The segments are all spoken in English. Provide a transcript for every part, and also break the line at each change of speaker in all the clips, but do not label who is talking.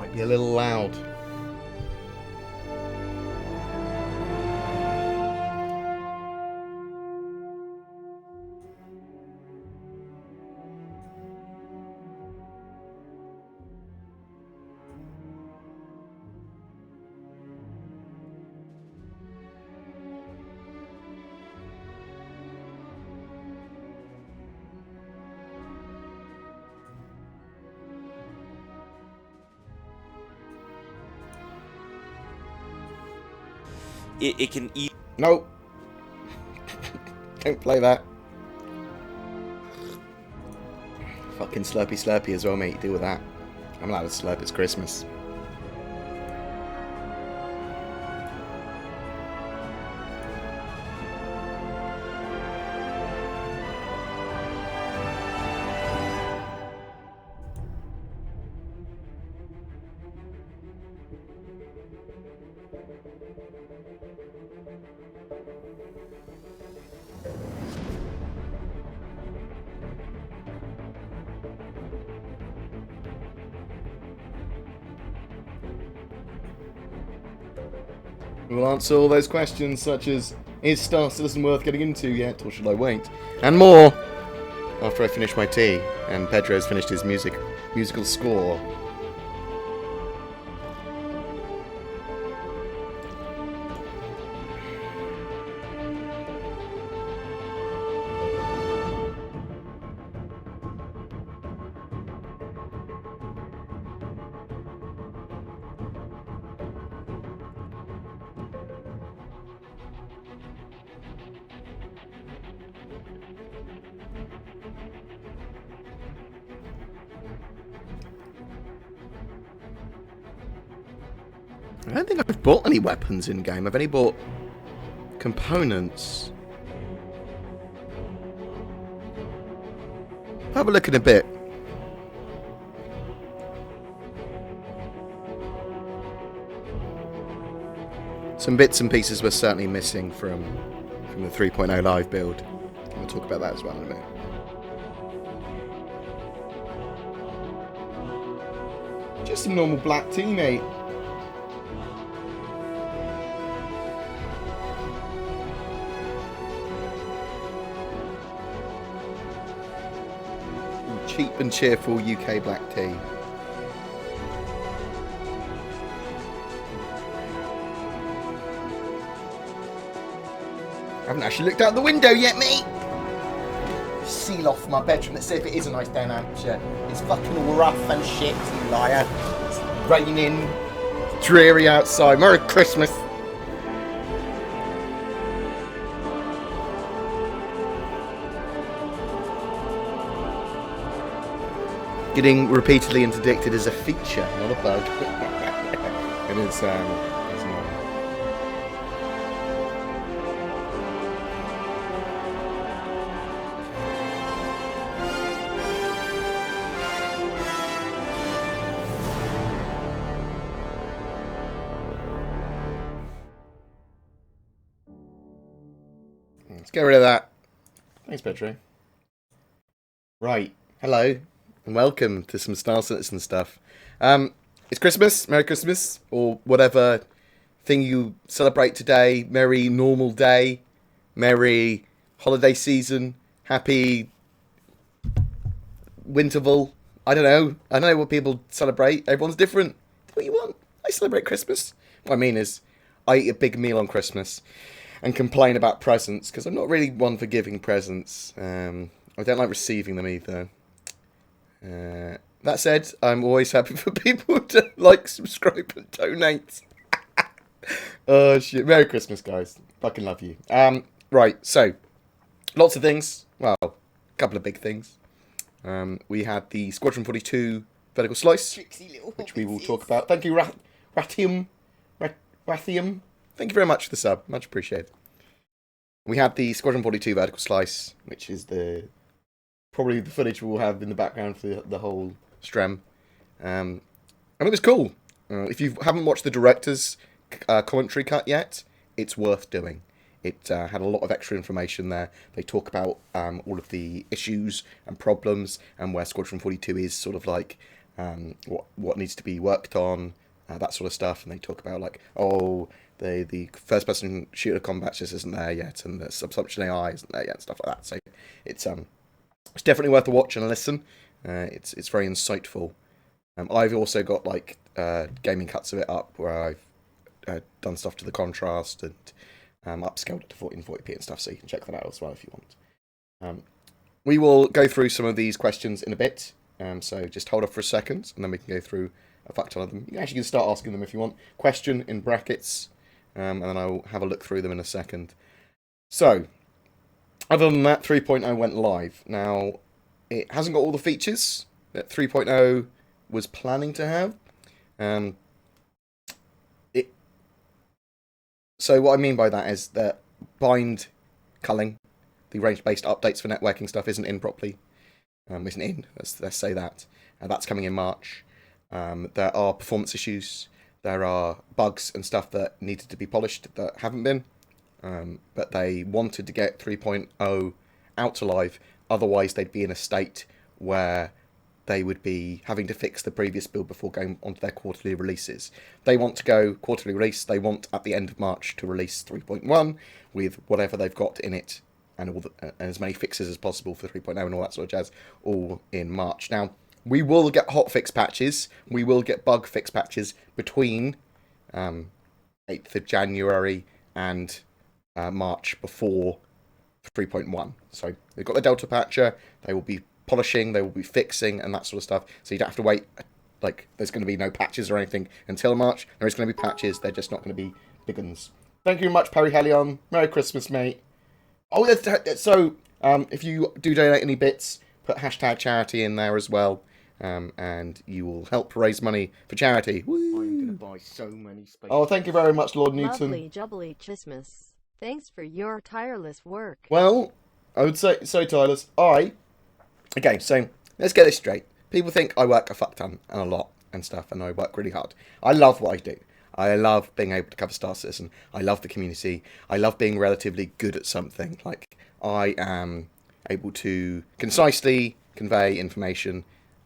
Might be a little loud.
It can eat.
No. Don't play that. Fucking slurpy slurpy as well, mate. Deal with that. I'm allowed to slurp. It's Christmas. We'll answer all those questions such as, is Star Citizen worth getting into yet, or should I wait? And more after I finish my tea and Pedro's finished his musical score. I don't think I've bought any weapons in game. I've only bought components. I'll have a look in a bit. Some bits and pieces were certainly missing from the 3.0 live build. We'll talk about that as well in a minute. Just some normal black tea, mate. Cheap and cheerful UK black tea. I haven't actually looked out the window yet, mate. Seal off my bedroom. Let's see if it is a nice day in Hampshire. It's fucking all rough and shit, you liar. It's raining, it's dreary outside. Merry Christmas. Getting repeatedly interdicted is a feature, not a bug. It is, it's annoying. Let's get rid of that. Thanks, Petro. Right, hello. And welcome to some Star Citizen stuff. It's Christmas, Merry Christmas, or whatever thing you celebrate today. Merry normal day, Merry holiday season, Happy Winterval. I don't know what people celebrate. Everyone's different. Do what you want. I celebrate Christmas. What I mean is, I eat a big meal on Christmas and complain about presents, because I'm not really one for giving presents. I don't like receiving them either. That said, I'm always happy for people to like, subscribe, and donate. Oh shit! Merry Christmas, guys. Fucking love you. Right. So, lots of things. Well, a couple of big things. We had the Squadron 42 vertical slice, which we will talk about. Thank you, Rathium. Thank you very much for the sub. Much appreciated. We had the Squadron 42 vertical slice, which is probably the footage we'll have in the background for the whole stream. And it was cool. If you haven't watched the director's commentary cut yet, it's worth doing. It had a lot of extra information there. They talk about all of the issues and problems and where Squadron 42 is sort of like what needs to be worked on, that sort of stuff. And they talk about like, oh, the first person shooter combat just isn't there yet, and the subsumption AI isn't there yet, and stuff like that. So it's definitely worth a watch and a listen. It's very insightful. I've also got like gaming cuts of it up where I've done stuff to the contrast and upscaled it to 1440p and stuff, so you can check that out as well if you want. We will go through some of these questions in a bit, so just hold off for a second, and then we can go through a fuck ton of them. You can actually start asking them if you want. Question in brackets, and then I'll have a look through them in a second. So, other than that, 3.0 went live. Now, it hasn't got all the features that 3.0 was planning to have. So what I mean by that is that bind culling, the range-based updates for networking stuff, isn't in properly. Isn't in. Let's say that. That's coming in March. There are performance issues. There are bugs and stuff that needed to be polished that haven't been. But they wanted to get 3.0 out to live. Otherwise, they'd be in a state where they would be having to fix the previous build before going onto their quarterly releases. They want to go quarterly release. They want, at the end of March, to release 3.1 with whatever they've got in it and and as many fixes as possible for 3.0 and all that sort of jazz, all in March. Now, we will get hotfix patches. We will get bug fix patches between 8th of January and March before 3.1. So they've got the Delta patcher. They will be polishing, they will be fixing, and that sort of stuff. So you don't have to wait, like, there's going to be no patches or anything until March. There is going to be patches, they're just not going to be big ones. Thank you very much, Perry Helion. Merry Christmas, mate. Oh, so, if you do donate any bits, put hashtag charity in there as well, and you will help raise money for charity. Woo!
I'm going to buy so many space.
Oh, thank you very much, Lord Newton.
Lovely jubbly Christmas. Thanks for your tireless work.
Well, I would say, so Tyler, okay, so let's get this straight. People think I work a fuck ton and a lot and stuff, and I work really hard. I love what I do. I love being able to cover Star Citizen. I love the community. I love being relatively good at something. Like, I am able to concisely convey information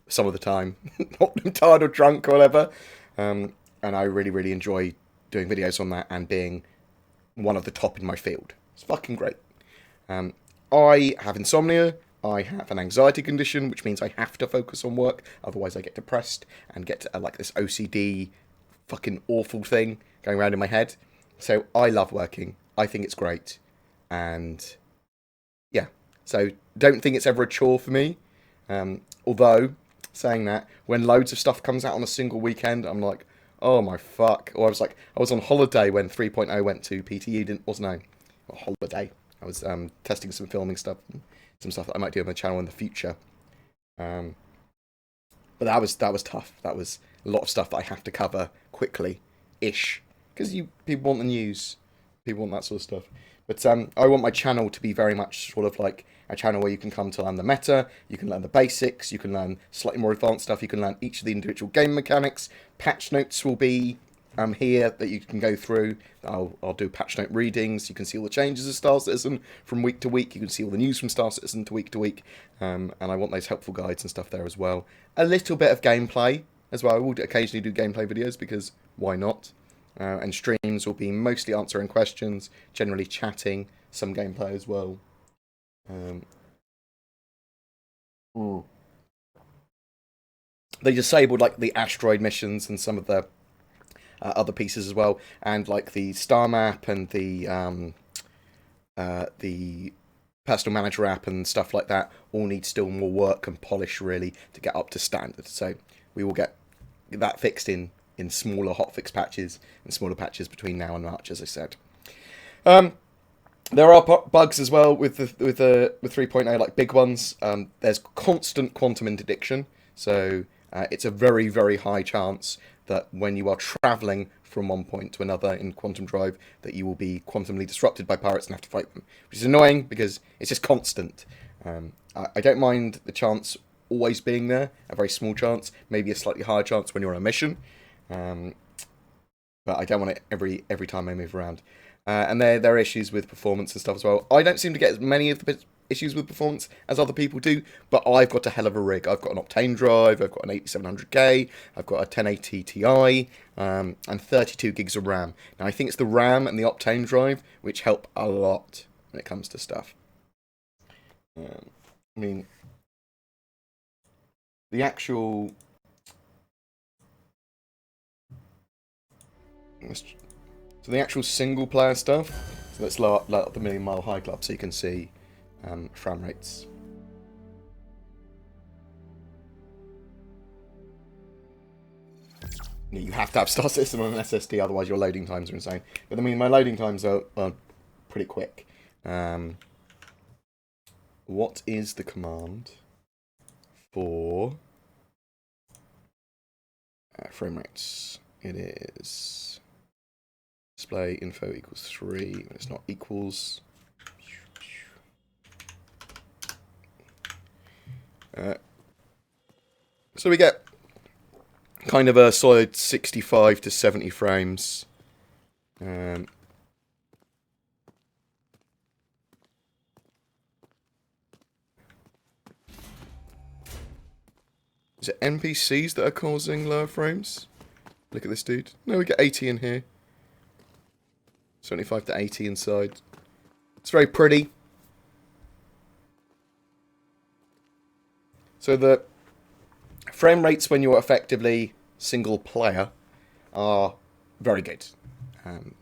some of the time. Not tired or drunk or whatever. And I really, really enjoy doing videos on that and being one of the top in my field. It's fucking great. I have insomnia. I have an anxiety condition, which means I have to focus on work. Otherwise, I get depressed and get like this OCD fucking awful thing going around in my head. So I love working. I think it's great. And yeah, so don't think it's ever a chore for me. Although, saying that, when loads of stuff comes out on a single weekend, I'm like, oh my fuck. Or I was on holiday when 3.0 went to PTU, wasn't I? Or holiday. I was testing some filming stuff. Some stuff that I might do on the channel in the future. But that was tough. That was a lot of stuff that I have to cover quickly-ish. Because people want the news. People want that sort of stuff. But I want my channel to be very much sort of like a channel where you can come to learn the meta, you can learn the basics, you can learn slightly more advanced stuff, you can learn each of the individual game mechanics. Patch notes will be here that you can go through. I'll do patch note readings. You can see all the changes of Star Citizen from week to week. You can see all the news from Star Citizen to week. And I want those helpful guides and stuff there as well. A little bit of gameplay as well. I will occasionally do gameplay videos because why not? And streams will be mostly answering questions, generally chatting, some gameplay as well. They disabled like the asteroid missions and some of the other pieces as well, and like the star map and the personal manager app and stuff like that all need still more work and polish really to get up to standard. So we will get that fixed in smaller hotfix patches and smaller patches between now and March, as I said. There are bugs as well with 3.0, like big ones. There's constant quantum interdiction, so it's a very, very high chance that when you are travelling from one point to another in Quantum Drive, that you will be quantumly disrupted by pirates and have to fight them, which is annoying because it's just constant. I don't mind the chance always being there, a very small chance, maybe a slightly higher chance when you're on a mission, but I don't want it every time I move around. And there are issues with performance and stuff as well. I don't seem to get as many of the issues with performance as other people do, but I've got a hell of a rig. I've got an Octane drive, I've got an 8700K, I've got a 1080 Ti, and 32 gigs of RAM. Now I think it's the RAM and the Octane drive which help a lot when it comes to stuff. I mean, the actual... So the actual single player stuff, so let's load up the Million Mile High Club so you can see frame rates. You have to have Star System on an SSD, otherwise your loading times are insane. But I mean, my loading times are pretty quick. What is the command for frame rates? It is display info equals 3 when it's not equals. So we get kind of a solid 65 to 70 frames. Is it NPCs that are causing lower frames? Look at this dude. No, we get 80 in here. 75 to 80 inside. It's very pretty. So the frame rates when you're effectively single player are very good.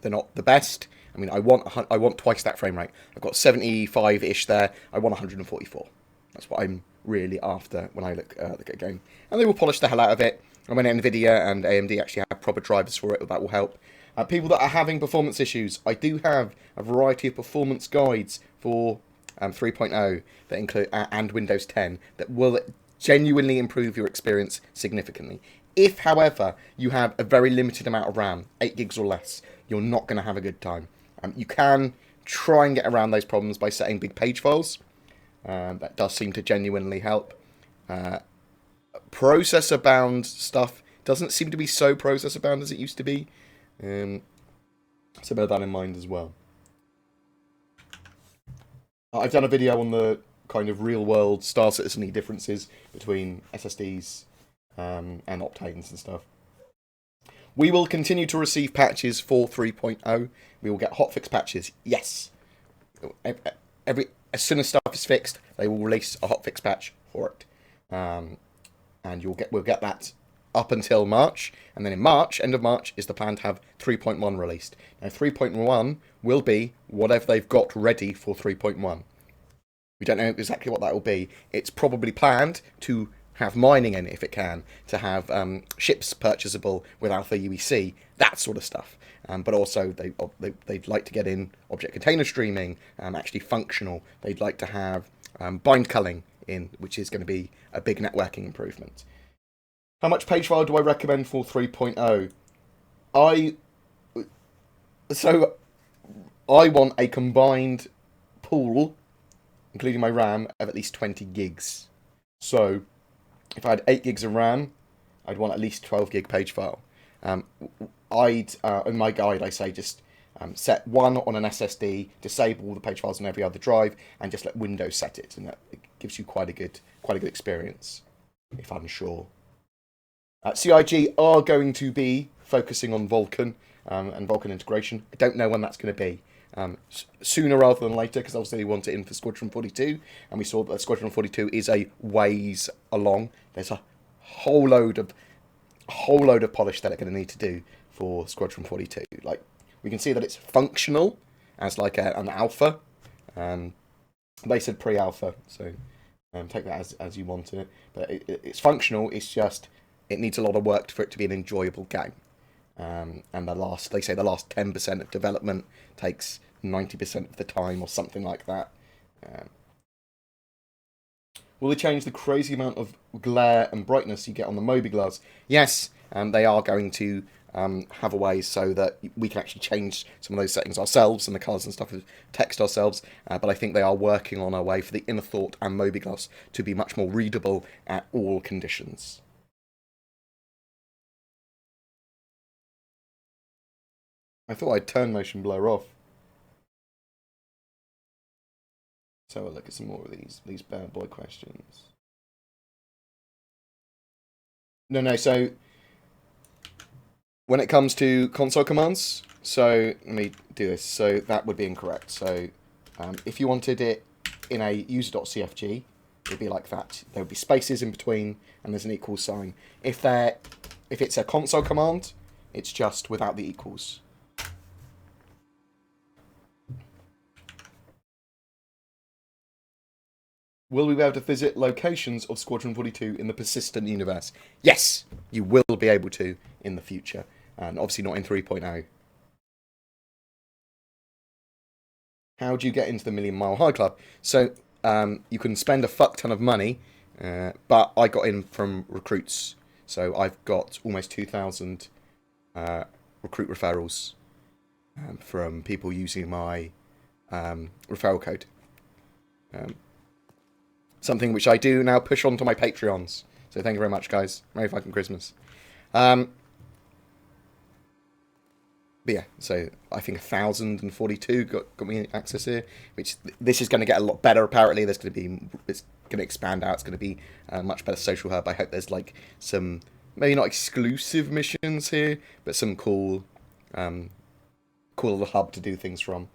They're not the best. I mean, I want twice that frame rate. I've got 75-ish there. I want 144. That's what I'm really after when I look at a game. And they will polish the hell out of it. And when NVIDIA and AMD actually have proper drivers for it, that will help. People that are having performance issues, I do have a variety of performance guides for 3.0 that include and Windows 10 that will genuinely improve your experience significantly. If, however, you have a very limited amount of RAM, 8 gigs or less, you're not going to have a good time. You can try and get around those problems by setting big page files. That does seem to genuinely help. Processor bound stuff doesn't seem to be so processor bound as it used to be. So bear that in mind as well. I've done a video on the kind of real world Star Citizen-y differences between SSDs and Octanes and stuff. We will continue to receive patches for 3.0. We will get hotfix patches. Yes. As soon as stuff is fixed, they will release a hotfix patch for it. And we'll get that up until March, and then in March, end of March, is the plan to have 3.1 released. Now 3.1 will be whatever they've got ready for 3.1. We don't know exactly what that will be. It's probably planned to have mining in it if it can, to have ships purchasable with Alpha UEC, that sort of stuff. But also they'd like to get in object container streaming, actually functional. They'd like to have bind culling in, which is going to be a big networking improvement. How much page file do I recommend for 3.0? I want a combined pool, including my RAM, of at least 20 gigs. So if I had 8 gigs of RAM, I'd want at least 12 gig page file. In my guide, I say just set one on an SSD, disable all the page files on every other drive, and just let Windows set it, and that gives you quite a good experience, if unsure. CIG are going to be focusing on Vulkan and Vulkan integration. I don't know when that's going to be. Sooner rather than later, because obviously they want it in for Squadron 42, and we saw that Squadron 42 is a ways along. There's a whole load of polish that they're going to need to do for Squadron 42. Like, we can see that it's functional as like an alpha. They said pre-alpha, so take that as you want it. But it's functional. It's just it needs a lot of work for it to be an enjoyable game. And they say the last 10% of development takes 90% of the time, or something like that. Will they change the crazy amount of glare and brightness you get on the Mobi-Glass? Yes, they are going to have a way so that we can actually change some of those settings ourselves and the colours and stuff of text ourselves. But I think they are working on a way for the Inner Thought and Mobi-Glass to be much more readable at all conditions. I thought I'd turn motion blur off. So we'll look at some more of these bad boy questions. No. So when it comes to console commands, so let me do this. So that would be incorrect. So if you wanted it in a user.cfg, it'd be like that. There would be spaces in between, and there's an equal sign. If it's a console command, it's just without the equals. Will we be able to visit locations of Squadron 42 in the persistent universe? Yes, you will be able to in the future, and obviously not in 3.0. How do you get into the Million Mile High Club? So you can spend a fuck ton of money, but I got in from recruits. So I've got almost 2,000 recruit referrals from people using my referral code. Something which I do now push onto my Patreons. So thank you very much, guys. Merry fucking Christmas. But yeah, so I think 1,042 got me access here, which this is going to get a lot better. Apparently, it's going to expand out. It's going to be a much better social hub. I hope there's like some maybe not exclusive missions here, but some cool little hub to do things from.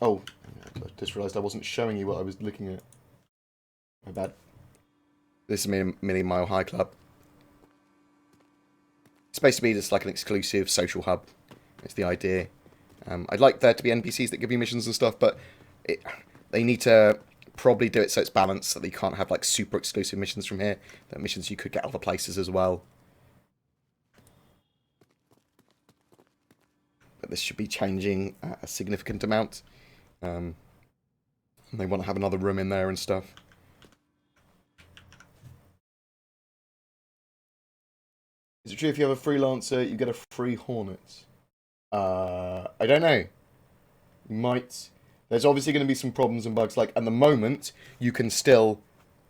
Oh, I just realised I wasn't showing you what I was looking at. My bad. This is Million Mile High Club. It's basically just like an exclusive social hub. It's the idea. I'd like there to be NPCs that give you missions and stuff, but they need to probably do it so it's balanced, so that you can't have like super exclusive missions from here. That missions you could get other places as well. But this should be changing a significant amount. And they want to have another room in there and stuff. Is it true if you have a freelancer, you get a free Hornet? I don't know. You might. There's obviously going to be some problems and bugs. Like, at the moment, you can still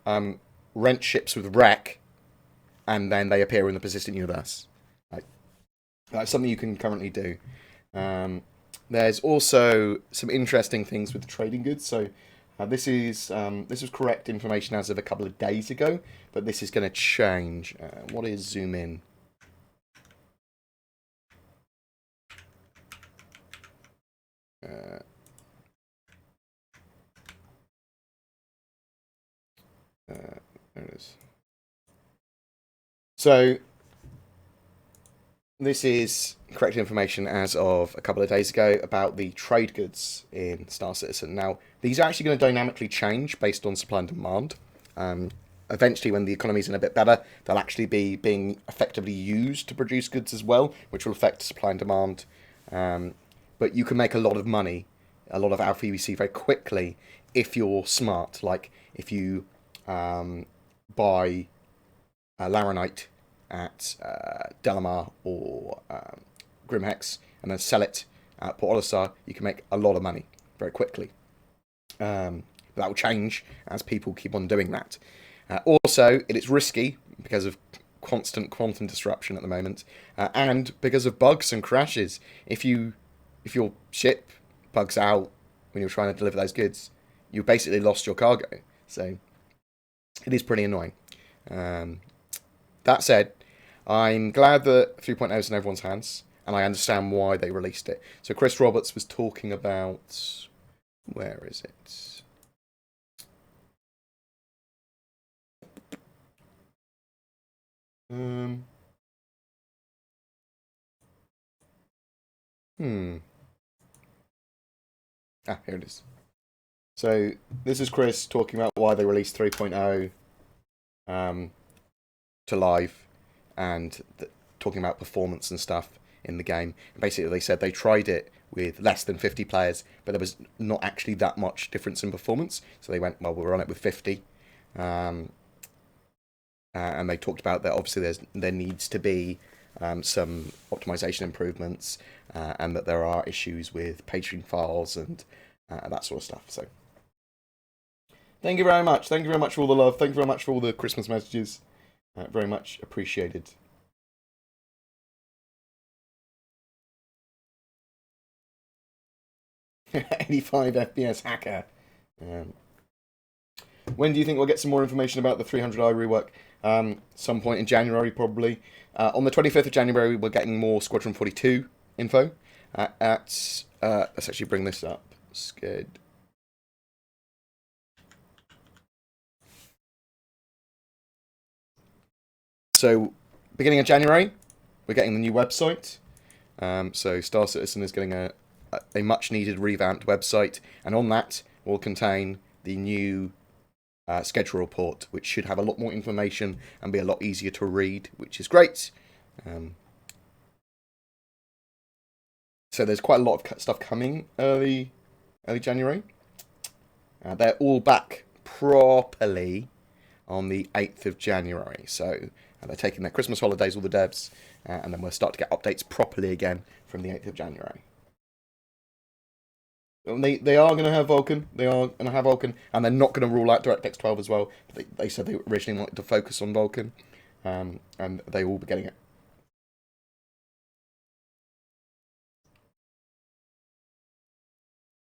rent ships with wreck, and then they appear in the persistent universe. Like, that's something you can currently do. There's also some interesting things with the trading goods. So this was correct information as of a couple of days ago, but this is going to change. What is zoom in? There it is. So this is correct information as of a couple of days ago about the trade goods in Star Citizen. Now, these are actually going to dynamically change based on supply and demand. Eventually, when the economy's in a bit better, they'll actually be being effectively used to produce goods as well, which will affect supply and demand. But you can make a lot of money, a lot of alpha UEC very quickly if you're smart. Like, if you buy Laranite at Delamar or Grimhex and then sell it at Port Olisar, you can make a lot of money very quickly. But that will change as people keep on doing that. Also, it is risky because of constant quantum disruption at the moment, and because of bugs and crashes. If your ship bugs out when you're trying to deliver those goods, you basically lost your cargo. So it is pretty annoying. That said, I'm glad that 3.0 is in everyone's hands, and I understand why they released it. So Chris Roberts was talking about... Where is it? Here it is. So this is Chris talking about why they released 3.0 to live, and talking about performance and stuff in the game. And basically, they said they tried it with less than 50 players, but there was not actually that much difference in performance. So they went, well, we'll run it with 50. And they talked about that obviously there needs to be some optimization improvements, and that there are issues with paging files and that sort of stuff. So thank you very much. Thank you very much for all the love. Thank you very much for all the Christmas messages. Very much appreciated. 85 FPS hacker. When do you think we'll get some more information about the 300i rework? Some point in January, probably. On the 25th of January, we're getting more Squadron 42 info. Let's actually bring this up. Scared. So, beginning of January, we're getting the new website. So Star Citizen is getting a much needed revamped website, and on that will contain the new schedule report, which should have a lot more information and be a lot easier to read, which is great. So there's quite a lot of stuff coming early January. They're all back properly on the 8th of January. So they're taking their Christmas holidays, all the devs, and then we'll start to get updates properly again from the 8th of January. They are going to have Vulcan. They are going to have Vulcan, and they're not going to rule out DirectX 12 as well. They said they originally wanted to focus on Vulcan, and they will be getting it.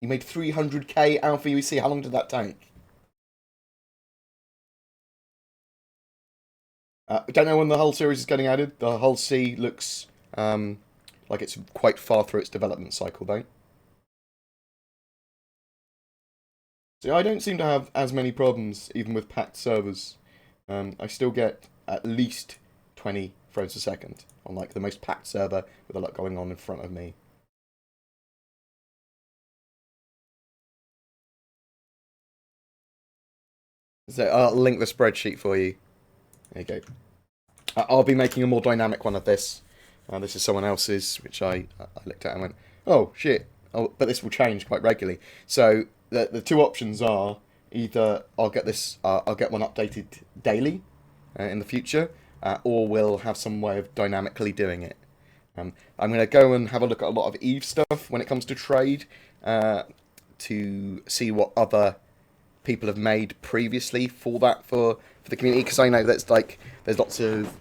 You made 300k Alpha UEC. How long did that take? I don't know when the Hull series is getting added. The Hull C looks like it's quite far through its development cycle, though. So I don't seem to have as many problems, even with packed servers. I still get at least 20 frames a second on like the most packed server with a lot going on in front of me. So I'll link the spreadsheet for you. There you go. I'll be making a more dynamic one of this. This is someone else's, which I looked at and went, oh shit. Oh, but this will change quite regularly. So the two options are either I'll get one updated daily in the future, or we'll have some way of dynamically doing it. I'm going to go and have a look at a lot of Eve stuff when it comes to trade, to see what other people have made previously for the community, because I know there's lots of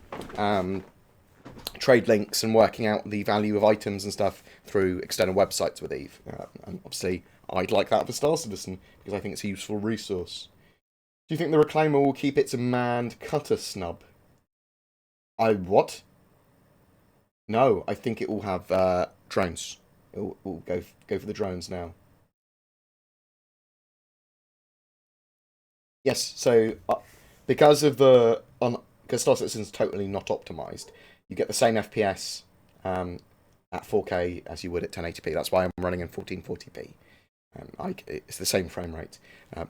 trade links and working out the value of items and stuff through external websites with Eve. And obviously, I'd like that for Star Citizen because I think it's a useful resource. Do you think the Reclaimer will keep its manned cutter snub? What? No, I think it will have drones. It will go for the drones now. Yes, so because Star Citizen's totally not optimized, you get the same FPS at 4K as you would at 1080p. That's why I'm running in 1440p. It's the same frame rate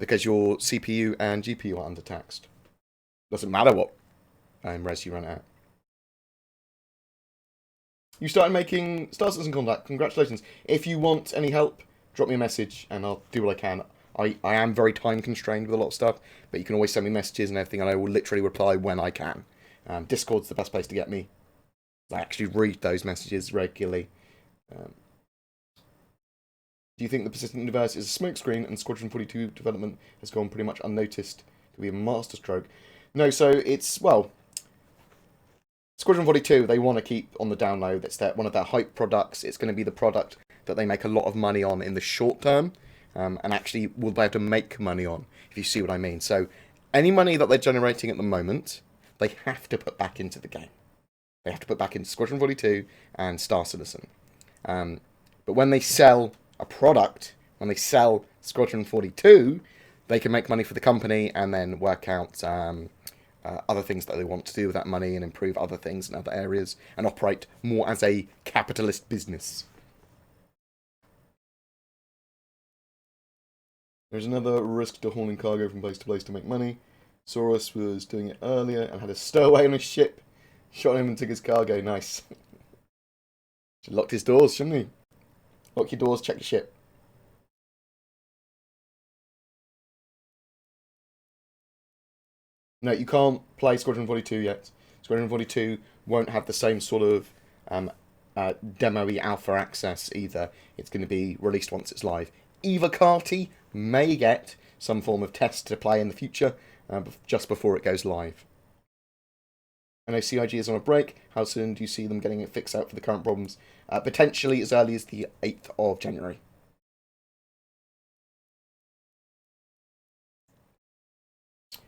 because your CPU and GPU are undertaxed. Doesn't matter what res you run at. You started making Star Citizen content. Congratulations. If you want any help, drop me a message and I'll do what I can. I am very time constrained with a lot of stuff, but you can always send me messages and everything, and I will literally reply when I can. Discord's the best place to get me. I actually read those messages regularly. Do you think the Persistent Universe is a smokescreen and Squadron 42 development has gone pretty much unnoticed to be a masterstroke? No, so it's, well, Squadron 42, they want to keep on the down low. That's one of their hype products. It's going to be the product that they make a lot of money on in the short term. And actually will be able to make money on, if you see what I mean. So any money that they're generating at the moment, they have to put back into the game. They have to put back into Squadron 42 and Star Citizen. But when they sell a product, when they sell Squadron 42, they can make money for the company and then work out other things that they want to do with that money and improve other things in other areas and operate more as a capitalist business. There's another risk to hauling cargo from place to place to make money. Saurus was doing it earlier and had a stowaway on his ship. Shot him and took his cargo. Nice. Should locked his doors, shouldn't he? Lock your doors, check your ship. No, you can't play Squadron 42 yet. Squadron 42 won't have the same sort of demo-y alpha access either. It's going to be released once it's live. Eva Carty may get some form of test to play in the future, just before it goes live. I know CIG is on a break. How soon do you see them getting it fixed out for the current problems? Potentially as early as the 8th of January.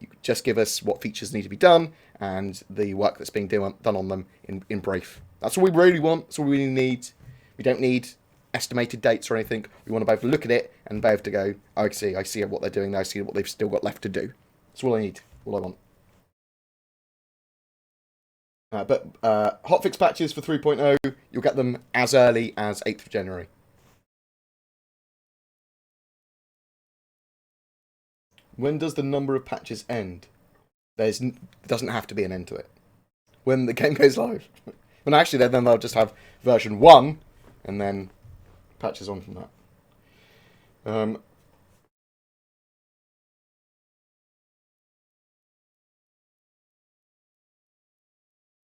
You just give us what features need to be done and the work that's being done on them in brief. That's all we really want. That's all we really need. We don't need estimated dates or anything. We want to both look at it and both to go, oh, I see what they're doing now. I see what they've still got left to do. That's all I need. All I want. But hotfix patches for 3.0, you'll get them as early as 8th of January. When does the number of patches end? There doesn't have to be an end to it. When the game goes live. Well, actually, then they'll just have version 1, and then patches on from that.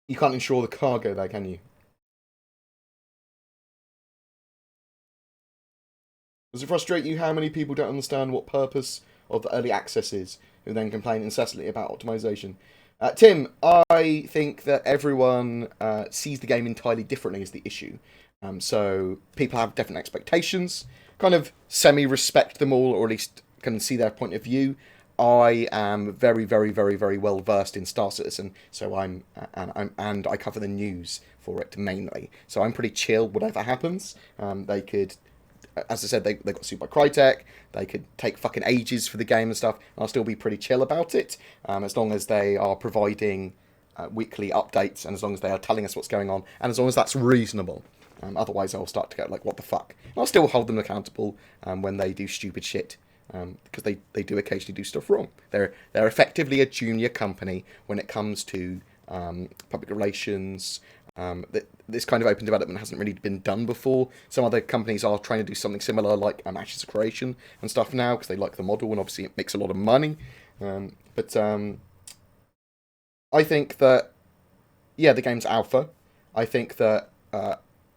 You can't insure the cargo there, can you? Does it frustrate you how many people don't understand what purpose of the early access is, who then complain incessantly about optimization? Tim, I think that everyone sees the game entirely differently is the issue. So people have different expectations, kind of semi-respect them all, or at least can see their point of view. I am very, very, very, very well versed in Star Citizen, so and I cover the news for it mainly. So I'm pretty chill, whatever happens. They could, as I said, they got sued by Crytek. They could take fucking ages for the game and stuff, and I'll still be pretty chill about it, as long as they are providing weekly updates, and as long as they are telling us what's going on, and as long as that's reasonable. Otherwise, I'll start to go like, what the fuck? And I'll still hold them accountable when they do stupid shit. Because they do occasionally do stuff wrong. They're effectively a junior company when it comes to public relations. This kind of open development hasn't really been done before. Some other companies are trying to do something similar, like Ashes of Creation and stuff now, because they like the model and obviously it makes a lot of money. But I think that, yeah, the game's alpha. I think that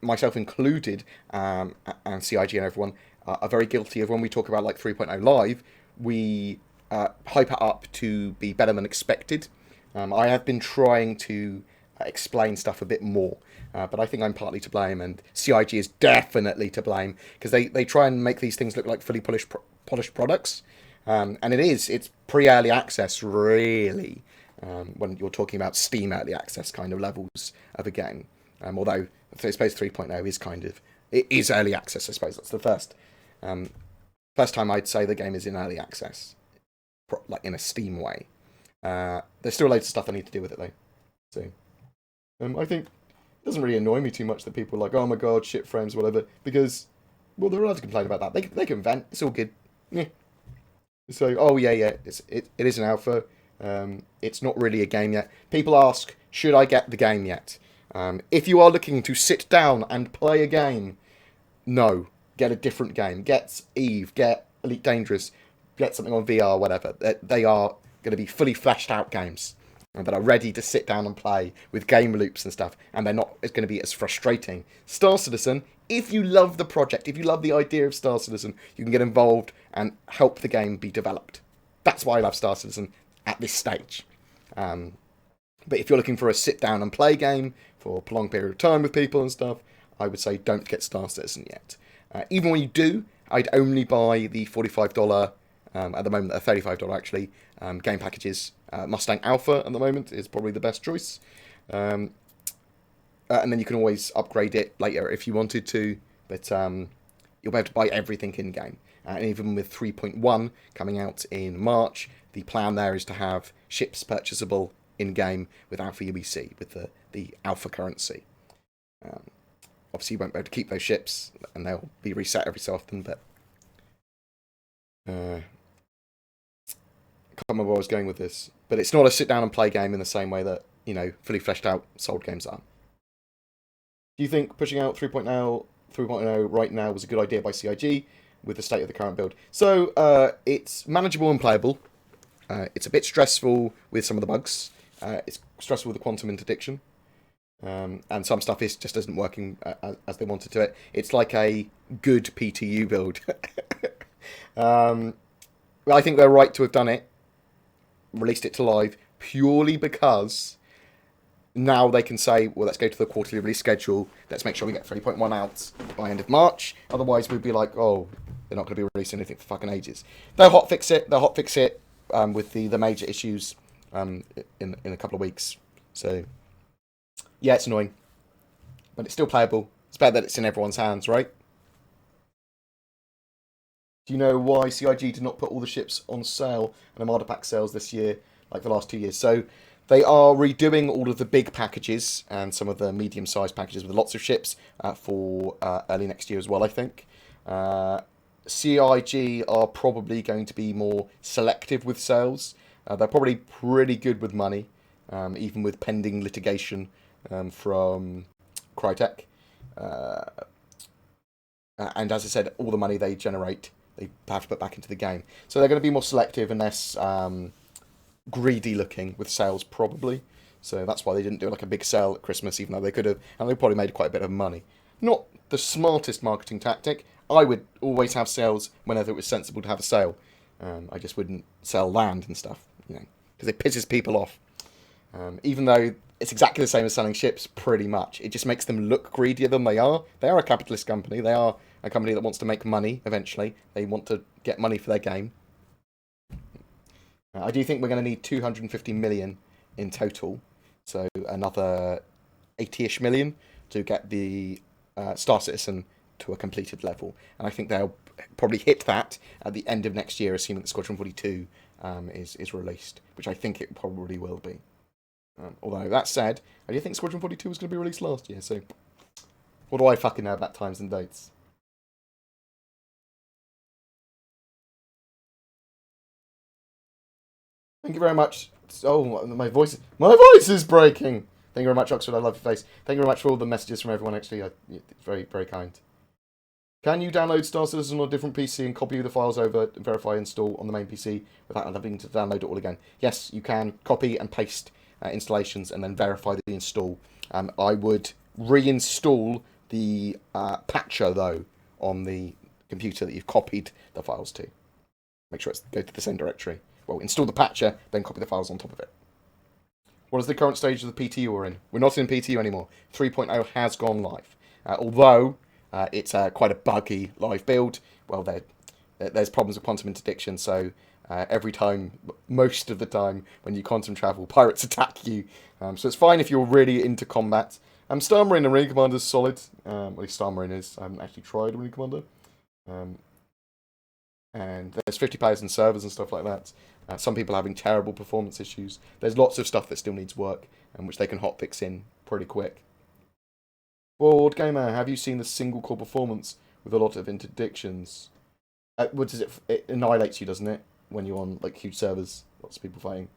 myself included, and CIG and everyone, are very guilty of when we talk about like 3.0 live, we hype it up to be better than expected. I have been trying to explain stuff a bit more, but I think I'm partly to blame, and CIG is definitely to blame, because they try and make these things look like fully polished products, and it's pre-early access really, when you're talking about Steam early access kind of levels of a game, although I suppose 3.0 is kind of, it is early access. I suppose that's the first time I'd say the game is in early access, like in a Steam way. There's still loads of stuff I need to do with it though. So I think it doesn't really annoy me too much that people are like, oh my god, shit frames, whatever, because, well, they're allowed to complain about that. They can vent. It's all good. Yeah. So, oh yeah, it is an alpha. It's not really a game yet. People ask, should I get the game yet? If you are looking to sit down and play a game, no. Get a different game. Get Eve. Get Elite Dangerous. Get something on VR, whatever. They are going to be fully fleshed out games that are ready to sit down and play with game loops and stuff, and they're not going to be as frustrating. Star Citizen, if you love the project, if you love the idea of Star Citizen, you can get involved and help the game be developed. That's why I love Star Citizen at this stage. But if you're looking for a sit down and play game for a prolonged period of time with people and stuff, I would say don't get Star Citizen yet. Even when you do, I'd only buy the $45, at the moment, $35 actually, game packages. Mustang Alpha at the moment is probably the best choice. And then you can always upgrade it later if you wanted to, but you'll be able to buy everything in-game. And even with 3.1 coming out in March, the plan there is to have ships purchasable in-game with Alpha UEC, with the Alpha currency. Obviously, you won't be able to keep those ships, and they'll be reset every so often, but I can't remember where I was going with this. But it's not a sit-down-and-play game in the same way that, fully fleshed-out sold games are. Do you think pushing out 3.0 right now was a good idea by CIG with the state of the current build? So, it's manageable and playable. It's a bit stressful with some of the bugs. It's stressful with the quantum interdiction. And some stuff just isn't working as they wanted to it. It's like a good PTU build. I think they're right to have done it, released it to live, purely because now they can say, well, let's go to the quarterly release schedule, let's make sure we get 3.1 out by end of March. Otherwise, we'd be like, oh, they're not going to be releasing anything for fucking ages. They'll hotfix it with the major issues in a couple of weeks. So yeah, it's annoying, but it's still playable. It's better that it's in everyone's hands, right? Do you know why CIG did not put all the ships on sale and Armada pack sales this year, like the last 2 years? So they are redoing all of the big packages and some of the medium-sized packages with lots of ships for early next year as well, I think. CIG are probably going to be more selective with sales. They're probably pretty good with money, even with pending litigation from Crytek. And as I said, all the money they generate, they have to put back into the game. So they're going to be more selective and less greedy looking with sales, probably. So that's why they didn't do like a big sale at Christmas, even though they could have, and they probably made quite a bit of money. Not the smartest marketing tactic. I would always have sales whenever it was sensible to have a sale. I just wouldn't sell land and stuff, because it pisses people off. Even though it's exactly the same as selling ships, pretty much. It just makes them look greedier than they are. They are a capitalist company. They are a company that wants to make money eventually. They want to get money for their game. I do think we're going to need 250 million in total. So another 80-ish million to get the Star Citizen to a completed level. And I think they'll probably hit that at the end of next year, assuming that Squadron 42 is released, which I think it probably will be. Although, that said, I do think Squadron 42 was going to be released last year, so what do I fucking know about times and dates? Thank you very much. Oh, my voice is breaking. Thank you very much, Oxford. I love your face. Thank you very much for all the messages from everyone, actually. Very, very kind. Can you download Star Citizen on a different PC and copy the files over and verify install on the main PC without having to download it all again? Yes, you can copy and paste installations and then verify the install. I would reinstall the patcher, though, on the computer that you've copied the files to. Make sure it's go to the same directory. Well, install the patcher, then copy the files on top of it. What is the current stage of the PTU we're in? We're not in PTU anymore. 3.0 has gone live. Although it's quite a buggy live build. Well, there's problems with quantum interdiction, so every time, most of the time, when you quantum travel, pirates attack you. So it's fine if you're really into combat. Star Marine and Marine Commander is solid. At least Star Marine is. I haven't actually tried Marine Commander. And there's 50,000 servers and stuff like that. Some people are having terrible performance issues. There's lots of stuff that still needs work, and which they can hotfix in pretty quick. BoredGamer, have you seen the single core performance with a lot of interdictions? What does it annihilates you, doesn't it? When you're on like huge servers, lots of people fighting.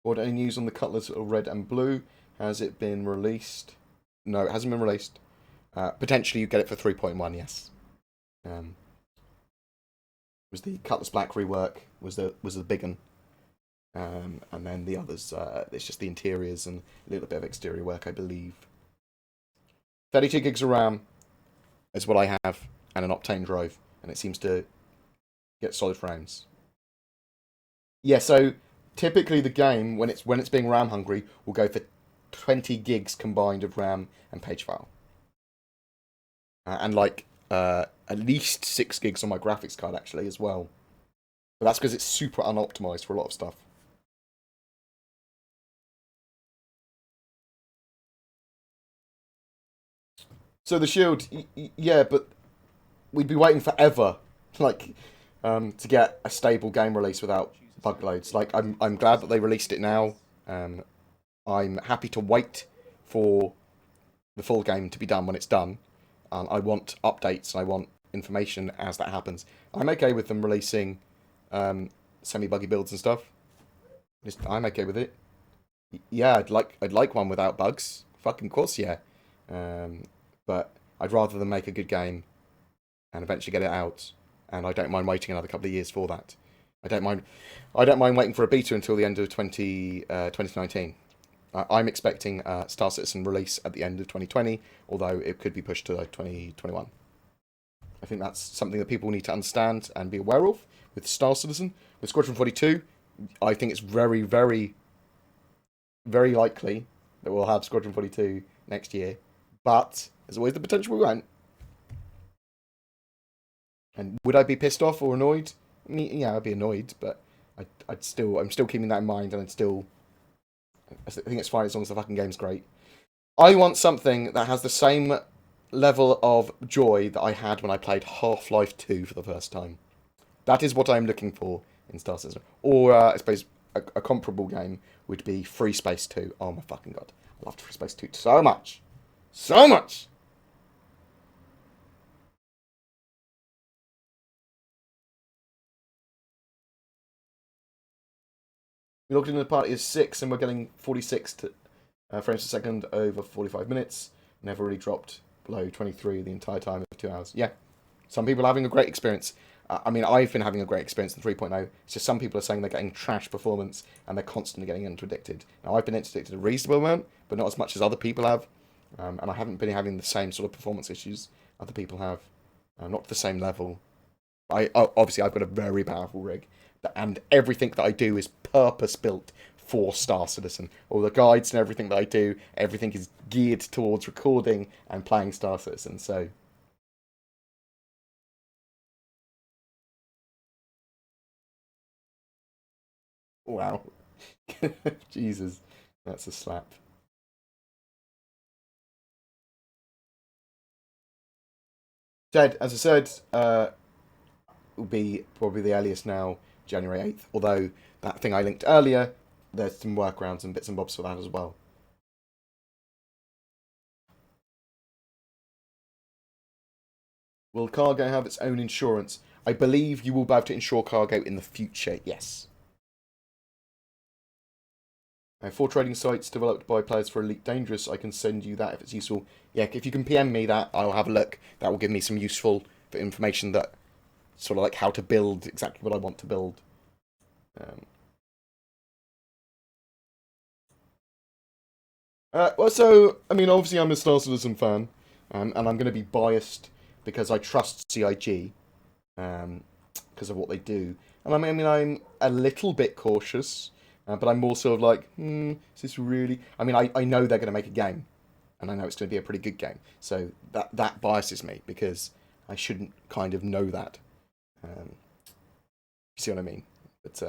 What any news on the Cutlass of Red and Blue? Has it been released? No, it hasn't been released. Potentially you get it for 3.1, yes. Was the Cutlass Black rework was the big one. And then the others, it's just the interiors and a little bit of exterior work, I believe. 32 gigs of RAM is what I have, and an Optane drive, and it seems to get solid frames. Yeah, so typically the game, when it's being RAM hungry, will go for 20 gigs combined of RAM and page file. And like at least 6 gigs on my graphics card actually as well. But that's because it's super unoptimized for a lot of stuff. So the Shield, yeah, but we'd be waiting forever, like, to get a stable game release without bug loads. Like, I'm glad that they released it now. I'm happy to wait for the full game to be done when it's done. I want updates and I want information as that happens. I'm okay with them releasing semi-buggy builds and stuff. I'm okay with it. Yeah, I'd like one without bugs. Fucking course, yeah. But I'd rather them make a good game and eventually get it out. And I don't mind waiting another couple of years for that. I don't mind waiting for a beta until the end of 2019. I'm expecting Star Citizen release at the end of 2020, although it could be pushed to 2021. I think that's something that people need to understand and be aware of with Star Citizen. With Squadron 42, I think it's very, very, very likely that we'll have Squadron 42 next year. But there's always the potential we won't. And would I be pissed off or annoyed? I mean, yeah, I'd be annoyed, but I'm still keeping that in mind, and I think it's fine as long as the fucking game's great. I want something that has the same level of joy that I had when I played Half-Life 2 for the first time. That is what I'm looking for in Star Citizen. Or, I suppose, a comparable game would be Free Space 2. Oh my fucking god. I loved Free Space 2 so much. So much! We logged into the party as 6 and we're getting 46 frames per second over 45 minutes. Never really dropped below 23 the entire time of 2 hours. Yeah, some people are having a great experience. I mean, I've been having a great experience in 3.0. It's just some people are saying they're getting trash performance and they're constantly getting interdicted. Now, I've been interdicted a reasonable amount, but not as much as other people have. And I haven't been having the same sort of performance issues other people have. Not to the same level. Obviously, I've got a very powerful rig. And everything that I do is purpose-built for Star Citizen. All the guides and everything that I do, everything is geared towards recording and playing Star Citizen. So... Wow. Jesus. That's a slap. Ted, as I said, will be probably the earliest now, January 8th. Although, that thing I linked earlier, there's some workarounds and bits and bobs for that as well. Will cargo have its own insurance? I believe you will be able to insure cargo in the future, yes. 4 trading sites developed by players for Elite Dangerous. I can send you that if it's useful. Yeah, if you can PM me that, I'll have a look. That will give me some useful information that sort of like how to build exactly what I want to build. Well, so, I mean, obviously I'm a Star Citizen fan, and I'm going to be biased because I trust CIG, because of what they do. And I mean, I'm a little bit cautious, but I'm more sort of like, is this really... I mean, I know they're going to make a game, and I know it's going to be a pretty good game. So that biases me, because I shouldn't kind of know that. You see what I mean? But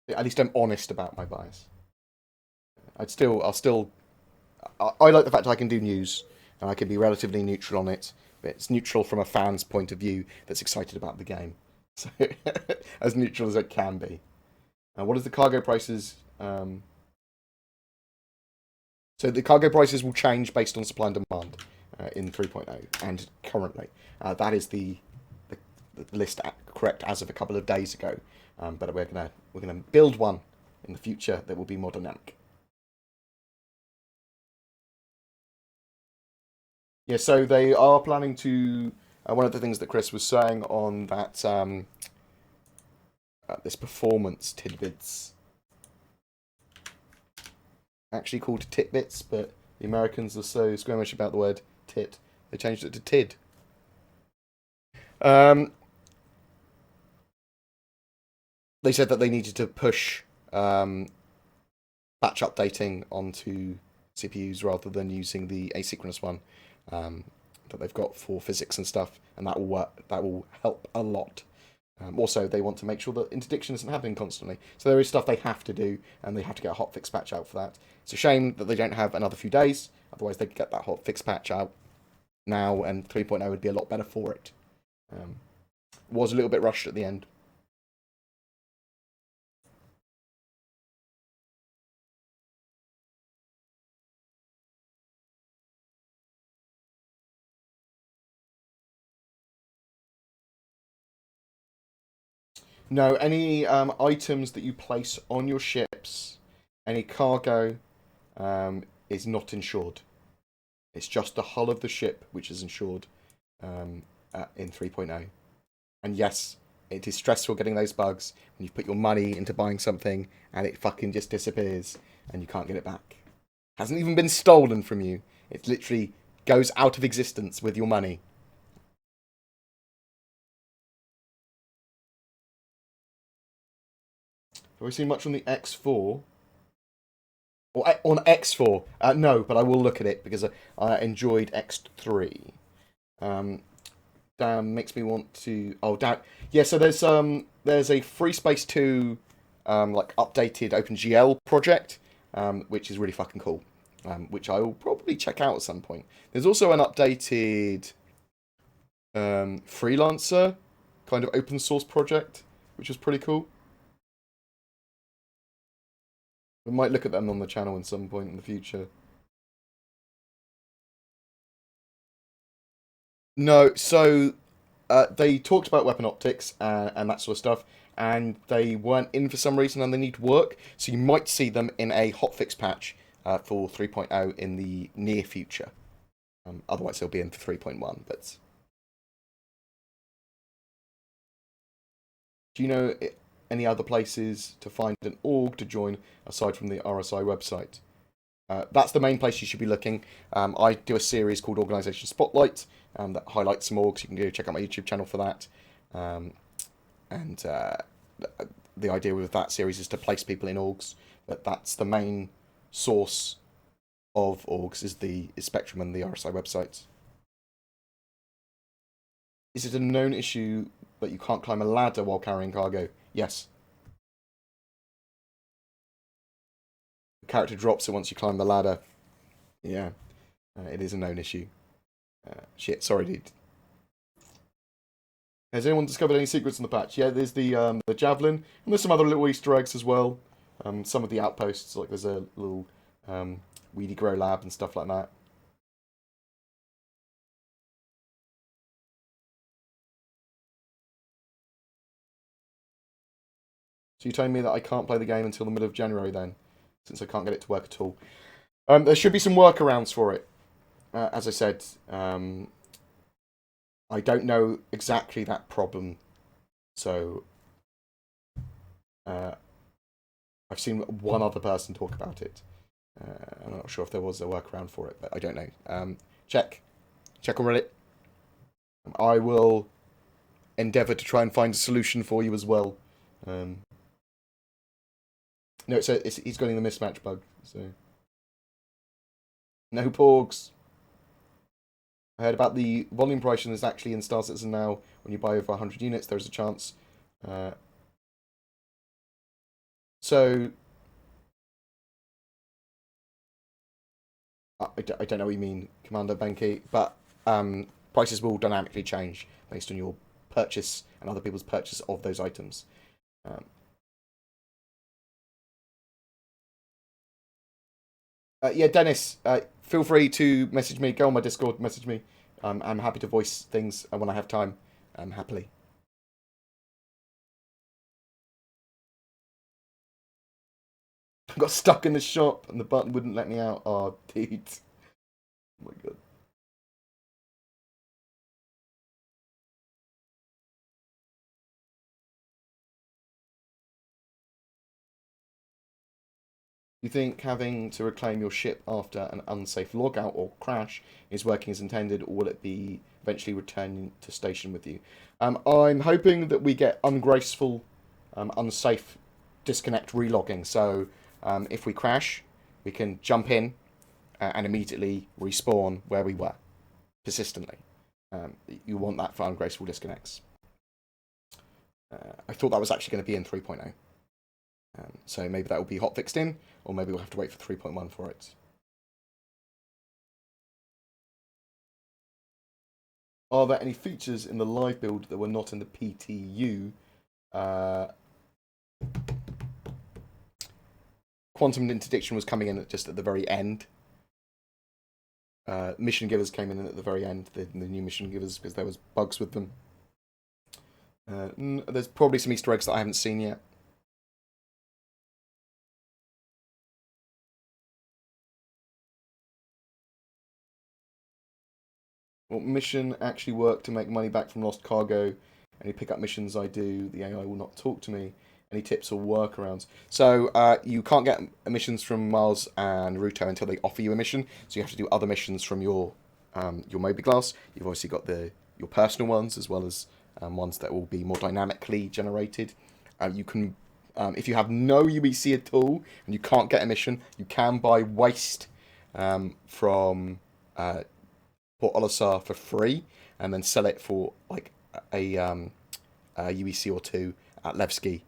at least I'm honest about my bias. I like the fact I can do news, and I can be relatively neutral on it. But it's neutral from a fan's point of view that's excited about the game. So, as neutral as it can be. What is the cargo prices? So the cargo prices will change based on supply and demand in 3.0 and currently. That is the list correct as of a couple of days ago. But we're gonna build one in the future that will be more dynamic. Yeah, so they are planning to. One of the things that Chris was saying on that this performance tidbits, actually called titbits, but the Americans are so squeamish about the word tit, they changed it to tid. They said that they needed to push batch updating onto CPUs rather than using the asynchronous one that they've got for physics and stuff, and that will work. That will help a lot. Also, they want to make sure that interdiction isn't happening constantly. So there is stuff they have to do, and they have to get a hotfix patch out for that. It's a shame that they don't have another few days. Otherwise, they could get that hotfix patch out now, and 3.0 would be a lot better for it. Was a little bit rushed at the end. No, any items that you place on your ships, any cargo, is not insured. It's just the hull of the ship which is insured in 3.0. And yes, it is stressful getting those bugs when you put your money into buying something and it fucking just disappears and you can't get it back. Hasn't even been stolen from you. It literally goes out of existence with your money. Have we seen much on the X4? Or on X4? No, but I will look at it because I enjoyed X3. damn, makes me want to. Oh, damn. Yeah, so there's a Free Space 2 like updated OpenGL project, which is really fucking cool. Which I will probably check out at some point. There's also an updated freelancer kind of open source project, which is pretty cool. We might look at them on the channel at some point in the future. No, so they talked about weapon optics and that sort of stuff, and they weren't in for some reason and they need work, so you might see them in a hotfix patch for 3.0 in the near future. Otherwise, they'll be in for 3.1, but... Do you know any other places to find an org to join aside from the RSI website? That's the main place you should be looking. I do a series called Organisation Spotlight that highlights some orgs. You can go check out my YouTube channel for that. And the idea with that series is to place people in orgs. But that's the main source of orgs is Spectrum and the RSI websites. Is it a known issue that you can't climb a ladder while carrying cargo? Yes. The character drops it once you climb the ladder. Yeah. It is a known issue. Shit, sorry, dude. Has anyone discovered any secrets in the patch? Yeah, there's the javelin, and there's some other little Easter eggs as well. Some of the outposts, like there's a little weedy grow lab and stuff like that. So you're telling me that I can't play the game until the middle of January then, since I can't get it to work at all. There should be some workarounds for it. As I said, I don't know exactly that problem, so I've seen one other person talk about it. I'm not sure if there was a workaround for it, but I don't know. Check on Reddit. I will endeavour to try and find a solution for you as well. No, he's getting the mismatch bug, so... No porgs. I heard about the volume pricing is actually in Star Citizen now. When you buy over 100 units, there's a chance. So... I don't know what you mean, Commander Benki, but prices will dynamically change based on your purchase and other people's purchase of those items. Yeah, Dennis, feel free to message me. Go on my Discord, message me. I'm happy to voice things when I have time, happily. I got stuck in the shop and the button wouldn't let me out. Oh, dude. Oh my god. You think having to reclaim your ship after an unsafe logout or crash is working as intended, or will it be eventually returning to station with you? I'm hoping that we get ungraceful, unsafe disconnect relogging. So if we crash, we can jump in and immediately respawn where we were, persistently. You want that for ungraceful disconnects. I thought that was actually going to be in 3.0. So maybe that will be hotfixed in, or maybe we'll have to wait for 3.1 for it. Are there any features in the live build that were not in the PTU? Quantum interdiction was coming in just at the very end. Mission givers came in at the very end, the new mission givers, because there was bugs with them. There's probably some Easter eggs that I haven't seen yet. What mission actually work to make money back from lost cargo? Any pickup missions I do, the AI will not talk to me. Any tips or workarounds? So you can't get missions from Mars and Ruto until they offer you a mission. So you have to do other missions from your Moby-Glass. You've obviously got your personal ones, as well as ones that will be more dynamically generated. You can, if you have no UEC at all and you can't get a mission, you can buy waste from Port Olisar for free. and then sell it for like a UEC or two at Levski.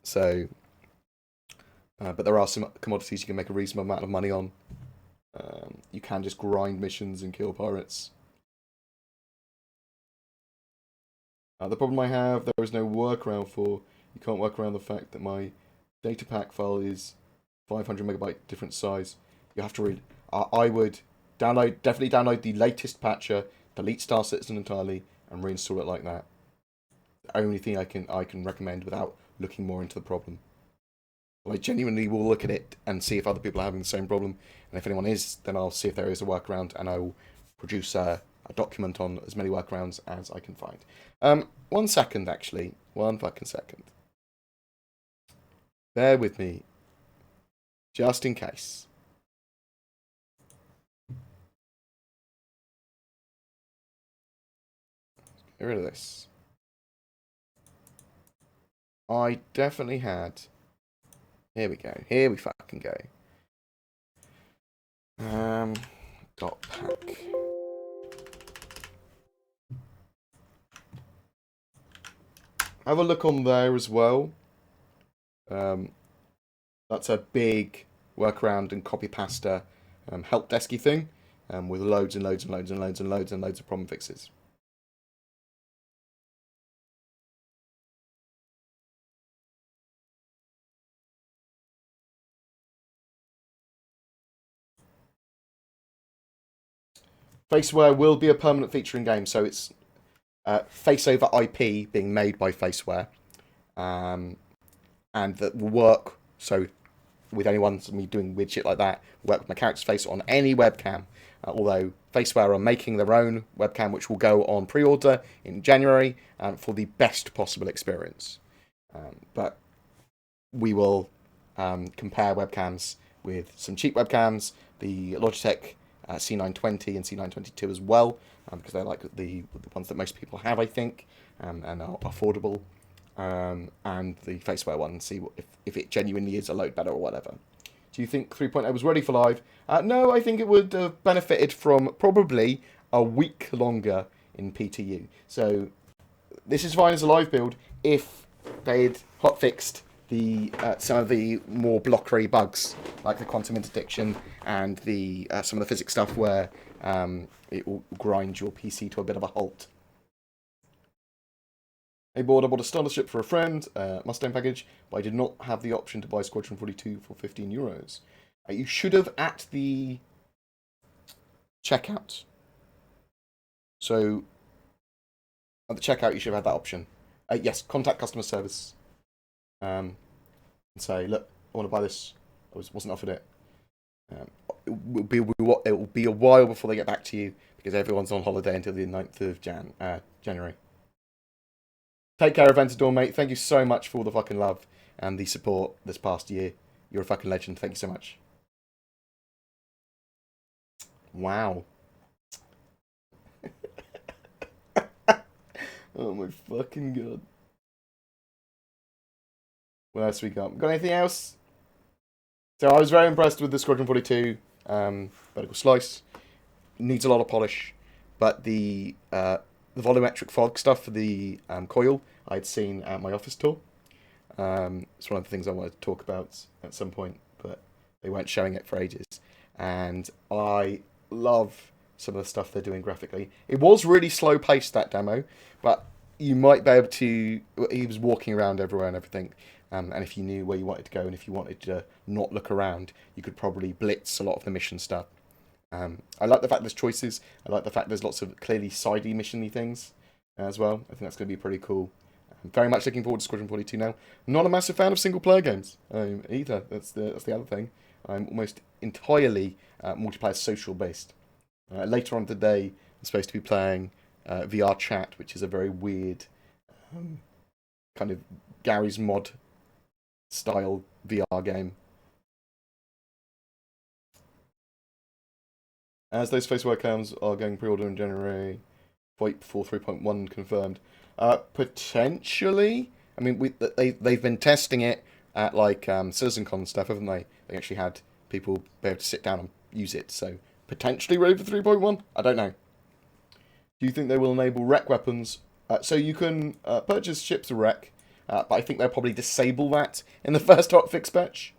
So, but there are some commodities you can make a reasonable amount of money on. You can just grind missions and kill pirates. The problem I have, there is no workaround for. You can't work around the fact that my data pack file is 500 megabyte different size. You have to read. I would definitely download the latest patcher, delete Star Citizen entirely, and reinstall it like that. The only thing I can recommend without looking more into the problem. I genuinely will look at it and see if other people are having the same problem, and if anyone is, then I'll see if there is a workaround, and I will produce a document on as many workarounds as I can find. 1 second, actually. 1 fucking second. Bear with me. Just in case. Get rid of this. I definitely had... Here we go. Here we fucking go. Dot pack. Have a look on there as well. That's a big workaround and copy pasta help desky thing with loads and loads and loads and loads and loads and loads of problem fixes. Faceware will be a permanent feature in game, so it's face over IP being made by Faceware, and that will work. So with anyone me doing weird shit like that, work with my character's face on any webcam. Although Faceware are making their own webcam, which will go on pre-order in January for the best possible experience. But we will compare webcams with some cheap webcams, the Logitech C920 and C922 as well, because they're like the ones that most people have, I think, and are affordable. And the Faceware one, and see if it genuinely is a load better or whatever. Do you think 3.0 was ready for live? No, I think it would have benefited from probably a week longer in PTU. So this is fine as a live build if they'd hotfixed the some of the more blockery bugs, like the quantum interdiction and the some of the physics stuff where it will grind your PC to a bit of a halt. Hey Bored, I bought a starter ship for a friend, Mustang package, but I did not have the option to buy Squadron 42 for €15. You should have at the checkout. So, at the checkout, you should have had that option. Yes, contact customer service. And say, look, I want to buy this. I wasn't offered it. It will be a while before they get back to you, because everyone's on holiday until the 9th of January. Take care, Aventador, mate. Thank you so much for all the fucking love and the support this past year. You're a fucking legend. Thank you so much. Wow. Oh my fucking god. What else we got? Got anything else? So I was very impressed with the Squadron 42 vertical slice. Needs a lot of polish, but the volumetric fog stuff for the coil I'd seen at my office tour. It's one of the things I wanted to talk about at some point, but they weren't showing it for ages. And I love some of the stuff they're doing graphically. It was really slow paced, that demo, but you might be able to... He was walking around everywhere and everything. And if you knew where you wanted to go and if you wanted to not look around, you could probably blitz a lot of the mission stuff. I like the fact there's choices. I like the fact there's lots of clearly sidey mission-y things as well. I think that's going to be pretty cool. I'm very much looking forward to Squadron 42 now. I'm not a massive fan of single-player games either. That's the other thing. I'm almost entirely multiplayer social-based. Later on today, I'm supposed to be playing VR Chat, which is a very weird kind of Gary's Mod style VR game. As those face webcams are going pre-order in January, wait before 3.1 confirmed. Potentially. I mean, they've been testing it at like CitizenCon stuff, haven't they? They actually had people be able to sit down and use it. So potentially ready for 3.1. I don't know. Do you think they will enable wreck weapons? So you can purchase ships to wreck, but I think they'll probably disable that in the first hotfix patch.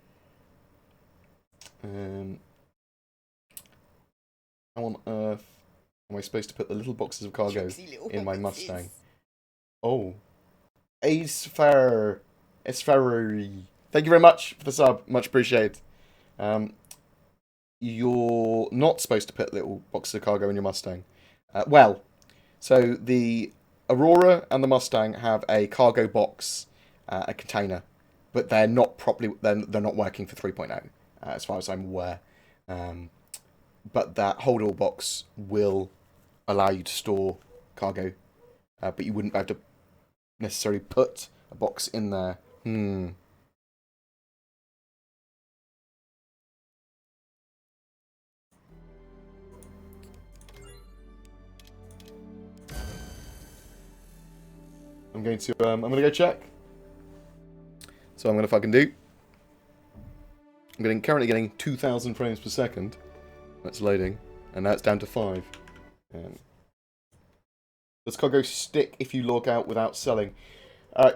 How on earth am I supposed to put the little boxes of cargo in my Mustang? Oh. Ace Ferrari. Thank you very much for the sub. Much appreciated. You're not supposed to put little boxes of cargo in your Mustang. So the Aurora and the Mustang have a cargo box, a container, but they're not properly. They're not working for 3.0, as far as I'm aware. But that hold all box will allow you to store cargo, but you wouldn't be able to necessarily put a box in there. I'm gonna go check. So I'm gonna fucking do. Currently getting 2,000 frames per second. That's loading, and that's down to 5. Does cargo stick if you log out without selling?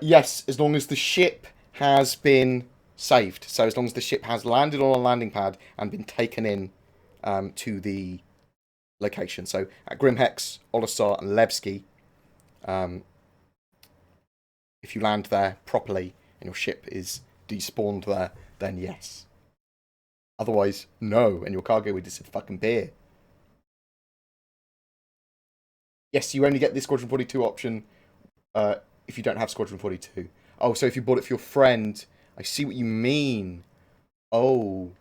Yes, as long as the ship has been saved. So as long as the ship has landed on a landing pad and been taken in to the location. So at Grimhex, Olisar, and Levski, if you land there properly and your ship is despawned there, then yes. Otherwise, no, and your cargo would just fucking beer. Yes, you only get the Squadron 42 option if you don't have Squadron 42. Oh, so if you bought it for your friend, I see what you mean. Oh.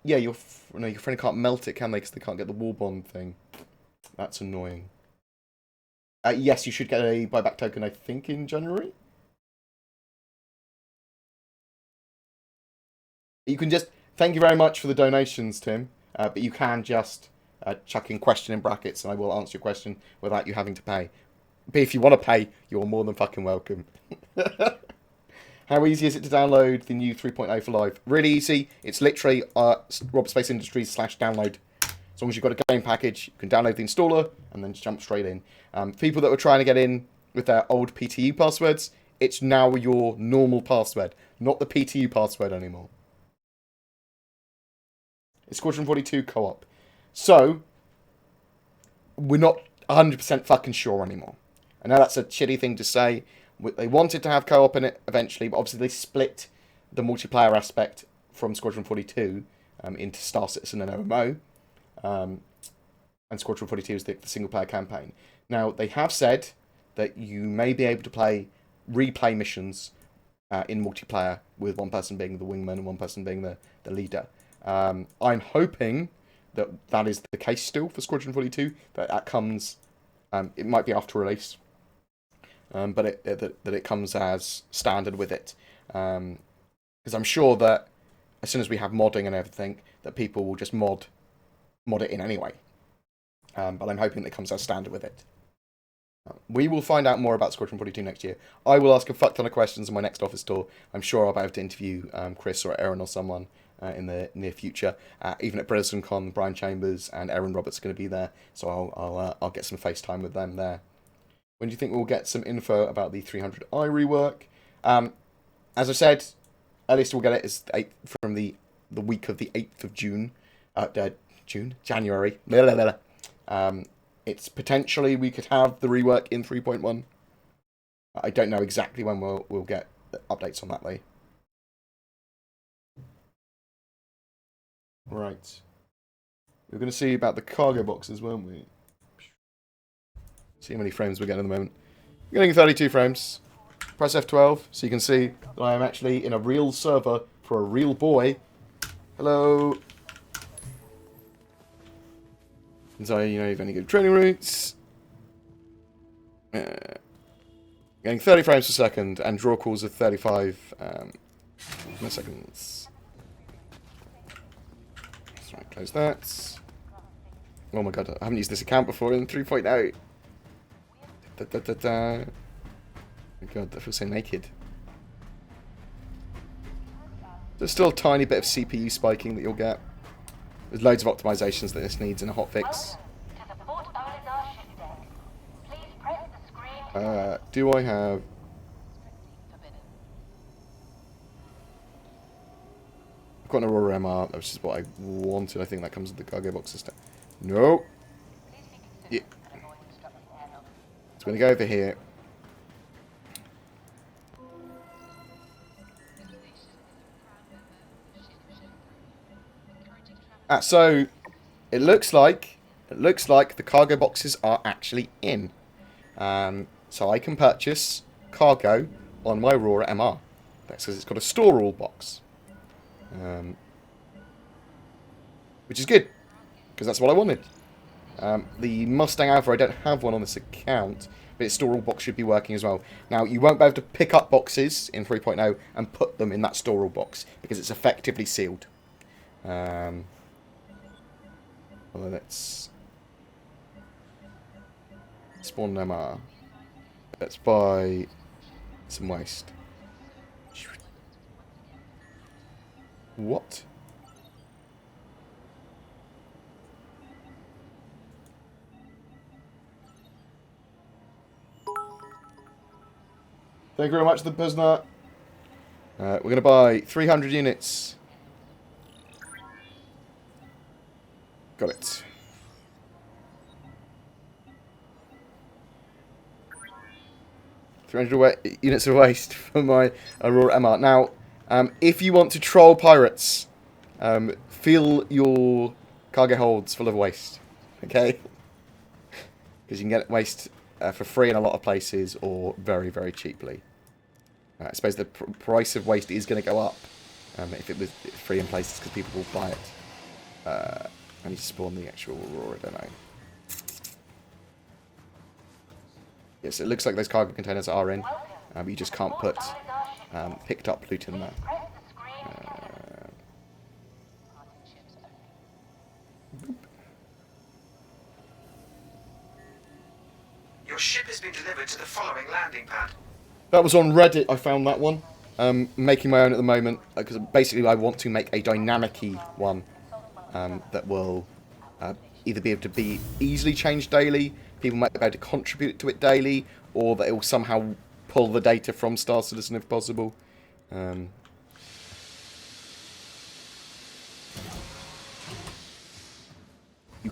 Yeah, your friend can't melt it, can they? Because they can't get the war bond thing. That's annoying. Yes, you should get a buyback token, I think, in January. You can just... Thank you very much for the donations, Tim. But you can just chuck in question in brackets, and I will answer your question without you having to pay. But if you want to pay, you're more than fucking welcome. How easy is it to download the new 3.0 for live? Really easy. It's literally Rob Space Industries /download. As long as you've got a game package, you can download the installer and then jump straight in. People that were trying to get in with their old PTU passwords, it's now your normal password, not the PTU password anymore. It's Squadron 42 co-op. So, we're not 100% fucking sure anymore. I know that's a shitty thing to say. They wanted to have co-op in it eventually, but obviously they split the multiplayer aspect from Squadron 42 into Star Citizen and MMO. And Squadron 42 is the single-player campaign. Now, they have said that you may be able to replay missions in multiplayer with one person being the wingman and one person being the leader. I'm hoping that is the case still for Squadron 42, that comes, it might be after release, but that it comes as standard with it. Because I'm sure that as soon as we have modding and everything, that people will just mod it in anyway. But I'm hoping that it comes as standard with it. We will find out more about Squadron 42 next year. I will ask a fuck ton of questions in my next office tour. I'm sure I'll be able to interview Chris or Aaron or someone in the near future. Even at BrisbaneCon, Brian Chambers and Aaron Roberts are going to be there, so I'll get some FaceTime with them there. When do you think we'll get some info about the 300i rework? As I said, earliest we'll get it is from the week of the 8th of June. January. It's potentially we could have the rework in 3.1. I don't know exactly when we'll get updates on that though. Right. We're going to see about the cargo boxes, weren't we? See how many frames we're getting at the moment. We're getting 32 frames. Press F12 so you can see that I am actually in a real server for a real boy. Hello. So, you've only got training routes. Getting 30 frames per second and draw calls of 35 milliseconds. That's right, close that. Oh my god, I haven't used this account before in 3.0. Oh my god, that feels so naked. There's still a tiny bit of CPU spiking that you'll get. There's loads of optimizations that this needs in a hotfix. Do I have... I've got an Aurora MR, which is what I wanted. I think that comes with the cargo box system. No! Yeah. So I'm going to go over here. So it looks like the cargo boxes are actually in. So I can purchase cargo on my Aurora MR. That's because it's got a store all box. Which is good, because that's what I wanted. The Mustang Alpha, I don't have one on this account, but its store all box should be working as well. Now, you won't be able to pick up boxes in 3.0 and put them in that store all box, because it's effectively sealed. Well, let's spawn an MR. Let's buy some waste. What? Thank you very much, the prisoner. We're going to buy 300 units. Got it. Units of waste for my Aurora MR. Now, if you want to troll pirates, fill your cargo holds full of waste. Okay? Because you can get waste for free in a lot of places or very, very cheaply. I suppose the price of waste is going to go up if it was free in places because people will buy it. I need to spawn the actual Aurora, don't I? Yes, it looks like those cargo containers are in, but you just can't put picked up loot in there.
Your ship has been delivered to the following landing pad.
That was on Reddit, I found that one. Making my own at the moment, because basically I want to make a dynamic-y one that will either be able to be easily changed daily, people might be able to contribute to it daily, or that it will somehow pull the data from Star Citizen if possible. You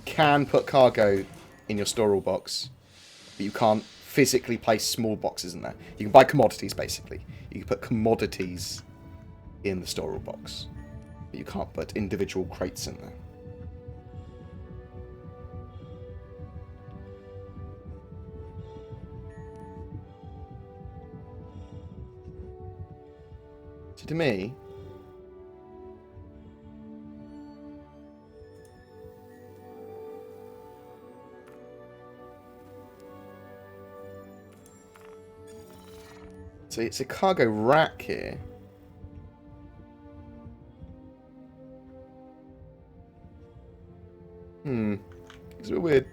can put cargo in your storable box, but you can't physically place small boxes in there. You can buy commodities, basically. You can put commodities in the storable box, but you can't put individual crates in there. So to me, so it's a cargo rack here. It's a bit weird.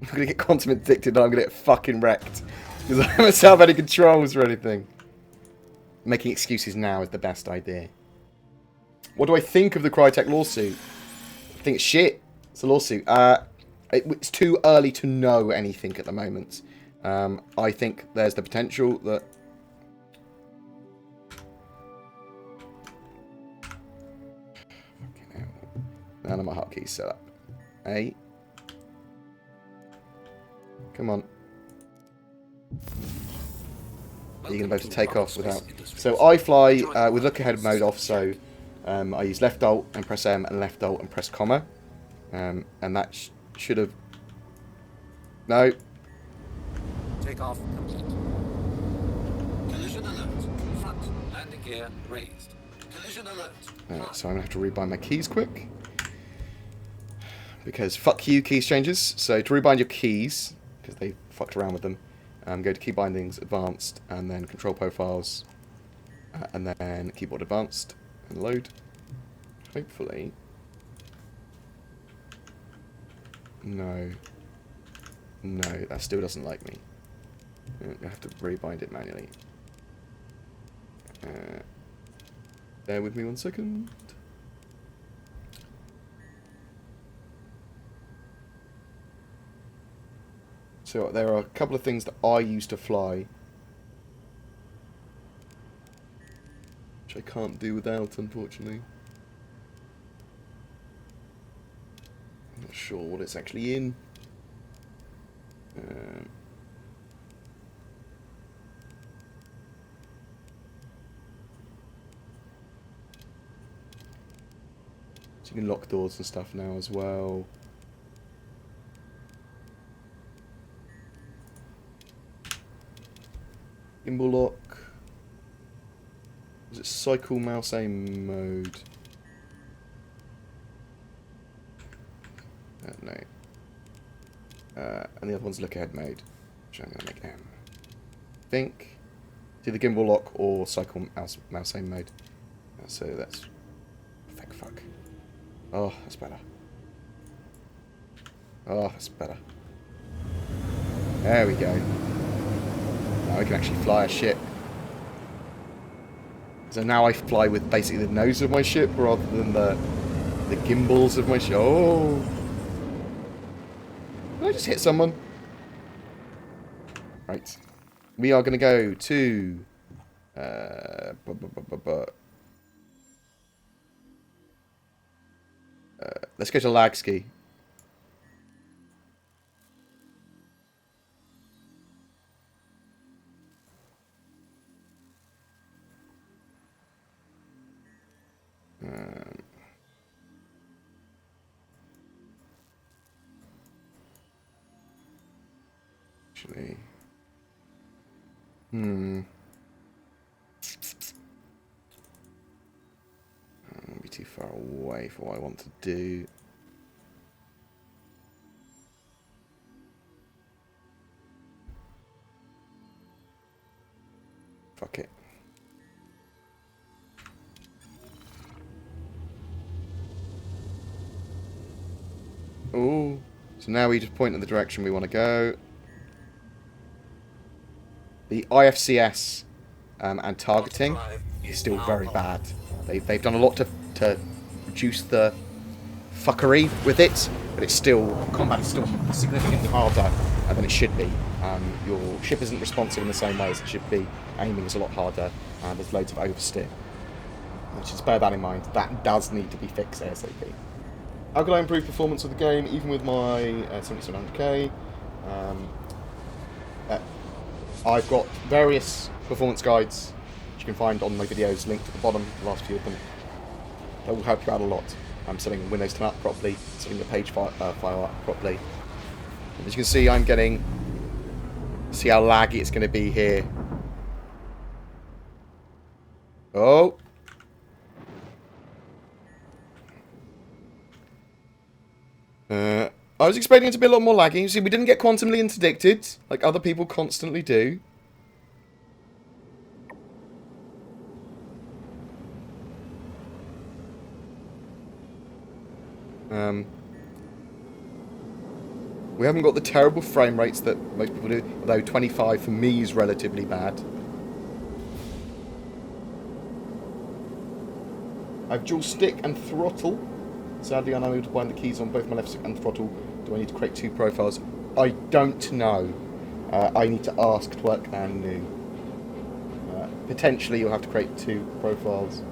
I'm gonna get quantum addicted and I'm gonna get fucking wrecked. Because I don't have any controls or anything. Making excuses now is the best idea. What do I think of the Crytek lawsuit? I think it's shit. It's a lawsuit. It's too early to know anything at the moment. I think there's the potential that... None of my hotkeys set up. A. Come on. Are you going to be able to take off without... So I fly with look ahead mode off, so I use left alt and press M and left alt and press comma. And that should have... No.
Take off complete. Collision alert. Front. Landing gear raised. Collision alert.
So I'm going to have to rebind my keys quick. Because fuck you, keys changes. So to rebind your keys, because they fucked around with them, go to key bindings, advanced, and then control profiles, and then keyboard advanced, and load. Hopefully. No. No, that still doesn't like me. I have to rebind it manually. Bear with me 1 second. So there are a couple of things that I use to fly, which I can't do without, unfortunately. I'm not sure what it's actually in. So you can lock doors and stuff now as well. Gimbal lock. Is it cycle mouse aim mode? No. And the other one's look ahead mode, which I'm going to make M. Think. It's either gimbal lock or cycle mouse aim mode. So that's... Thank fuck. Oh, that's better. Oh, that's better. There we go. Now I can actually fly a ship. So now I fly with basically the nose of my ship rather than the gimbals of my ship. Oh! Did I just hit someone? Right. We are going to go to... let's go to lag ski. Actually... I'll be too far away for what I want to do. Fuck it. Oh, so now we just point in the direction we want to go. The IFCS and targeting is still very bad. They've done a lot to reduce the fuckery with it, but it's still, combat is still significantly harder than it should be. Your ship isn't responsive in the same way as it should be. Aiming is a lot harder, and there's loads of oversteer. Which is bear that in mind. That does need to be fixed ASAP. How can I improve performance of the game, even with my 7700K? I've got various performance guides, which you can find on my videos, linked at the bottom, the last few of them. That will help you out a lot. I'm setting Windows 10 up properly, setting the page file up properly. As you can see, I'm getting... See how laggy it's going to be here. Oh! I was expecting it to be a lot more laggy. You see, we didn't get quantumly interdicted, like other people constantly do. We haven't got the terrible frame rates that most people do, although 25 for me is relatively bad. I have dual stick and throttle. Sadly, I'm unable to bind the keys on both my left stick and throttle. Do I need to create two profiles? I don't know. I need to ask Twerk and New. Potentially, you'll have to create two profiles.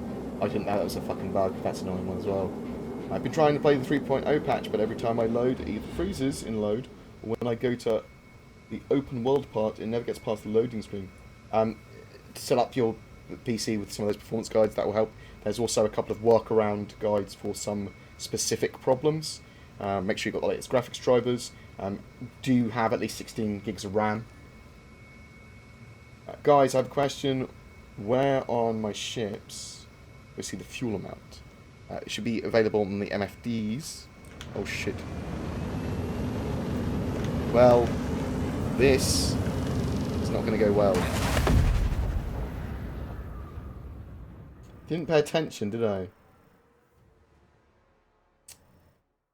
I didn't know that was a fucking bug. That's an annoying one as well. I've been trying to play the 3.0 patch, but every time I load, it either freezes in load, or when I go to the open world part, it never gets past the loading screen. To set up your PC with some of those performance guides, that will help. There's also a couple of workaround guides for some specific problems. Make sure you've got the latest graphics drivers. Do have at least 16 gigs of RAM. Guys, I have a question. Where on my ships do I see the fuel amount? It should be available on the MFDs. Oh shit. Well, this is not going to go well. Didn't pay attention, did I?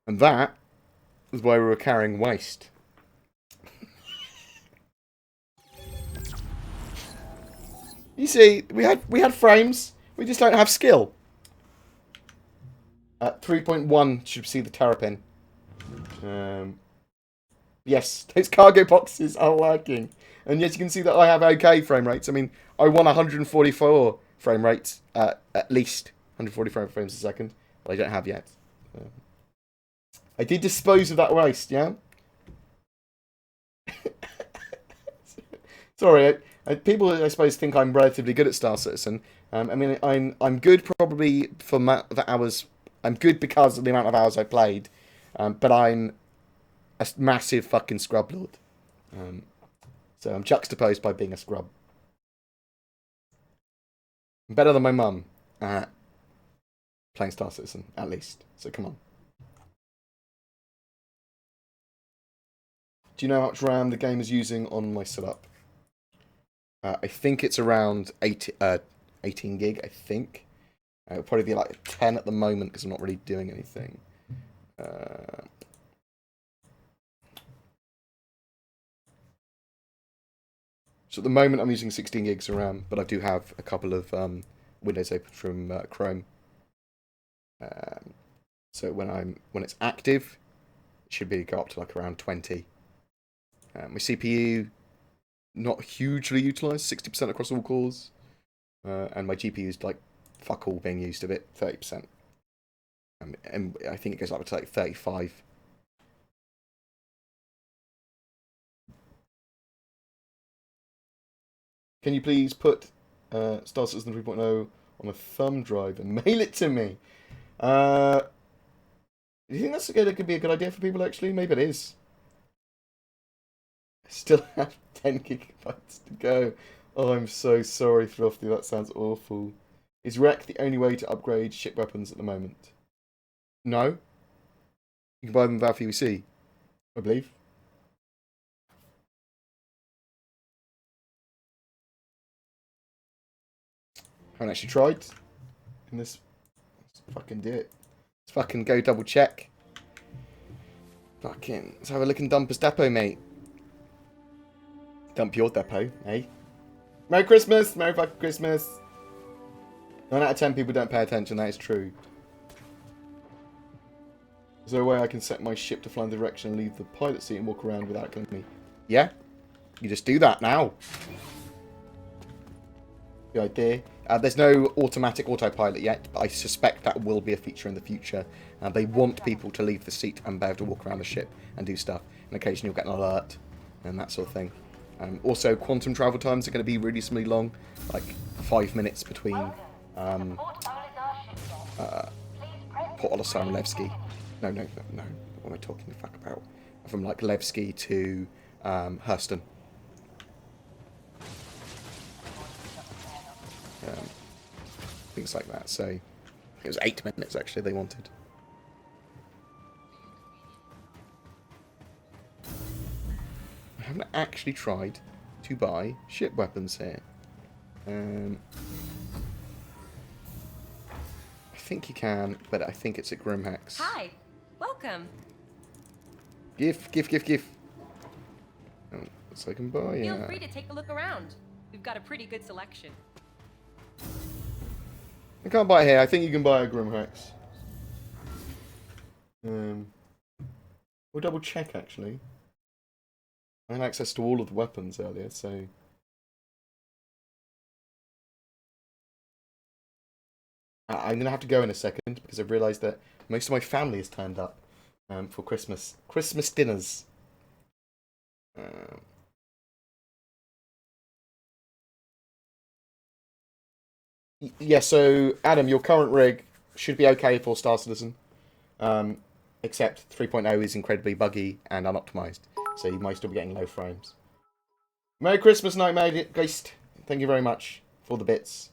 And that is why we were carrying waste. You see, we had frames. We just don't have skill. At 3.1 should see the terrapin. Yes, those cargo boxes are working. And yes, you can see that I have okay frame rates. I mean, I want 144 frame rates, at least 144 frames a second, but I don't have yet. I did dispose of that waste, yeah? Sorry, people, I suppose, think I'm relatively good at Star Citizen. I mean, I'm good probably for the hours. I'm good because of the amount of hours I played, but I'm a massive fucking scrub lord. So I'm juxtaposed by being a scrub. I'm better than my mum at playing Star Citizen, at least. So come on. Do you know how much RAM the game is using on my setup? I think it's around 18 gig, I think. It'll probably be like 10 at the moment because I'm not really doing anything. So at the moment I'm using 16 gigs of RAM, but I do have a couple of windows open from Chrome. So when it's active, it should be go up to like around 20. My CPU not hugely utilised, 60% across all cores, and my GPU's like fuck all being used of it, 30%. And I think it goes up to like 35. Can you please put Star Citizen 3.0 on a thumb drive and mail it to me? Do you think that could be a good idea for people, actually? Maybe it is. I still have 10 gigabytes to go. Oh, I'm so sorry, Throfty. That sounds awful. Is Wreck the only way to upgrade ship weapons at the moment? No. You can buy them without VVC, I believe. Haven't actually tried. In this, let's fucking do it. Let's fucking go double check. Fucking, let's have a look and dump his depot, mate. Dump your depot, eh? Merry Christmas! Merry fucking Christmas! 9 out of 10 people don't pay attention, that is true. Is there a way I can set my ship to fly in the direction and leave the pilot seat and walk around without killing me? Yeah? You just do that now. The idea. There's no automatic autopilot yet, but I suspect that will be a feature in the future. They want people to leave the seat and be able to walk around the ship and do stuff. And occasionally you'll get an alert and that sort of thing. Also, quantum travel times are going to be reasonably long, like 5 minutes between Port Olisar and Levski. No. What am I talking the fuck about? From like Levski to Hurston. Things like that. So it was 8 minutes actually they wanted. I haven't actually tried to buy ship weapons here. I think you can, but I think it's at Grimhex.
Hi, welcome.
Give. Oh, so I can buy.
Feel free to take a look around. We've got a pretty good selection.
I can't buy it here. I think you can buy a Grimhex. We'll double check actually. I had access to all of the weapons earlier, so. I'm going to have to go in a second because I've realised that most of my family has turned up for Christmas. Christmas dinners. Yeah, so Adam, your current rig should be okay for Star Citizen. Except 3.0 is incredibly buggy and unoptimized, so you might still be getting low frames. Merry Christmas, Nightmare Geist. Thank you very much for the bits.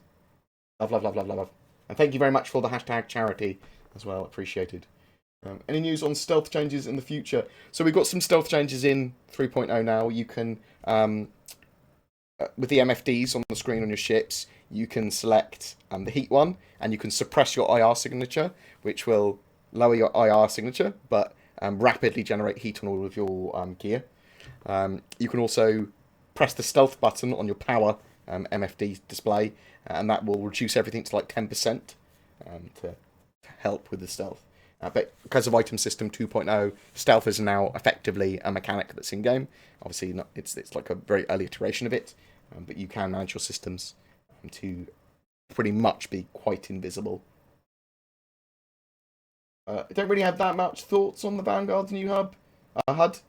Love. And thank you very much for the hashtag charity as well. Appreciated. Any news on stealth changes in the future? So we've got some stealth changes in 3.0 now. You can, with the MFDs on the screen on your ships, you can select the heat one, and you can suppress your IR signature, which will lower your IR signature, but rapidly generate heat on all of your gear. You can also press the stealth button on your power MFD display, and that will reduce everything to like 10% to help with the stealth. But because of Item System 2.0, stealth is now effectively a mechanic that's in game. Obviously, not, it's like a very early iteration of it, but you can manage your systems to pretty much be quite invisible. I don't really have that much thoughts on the Vanguard's new HUD.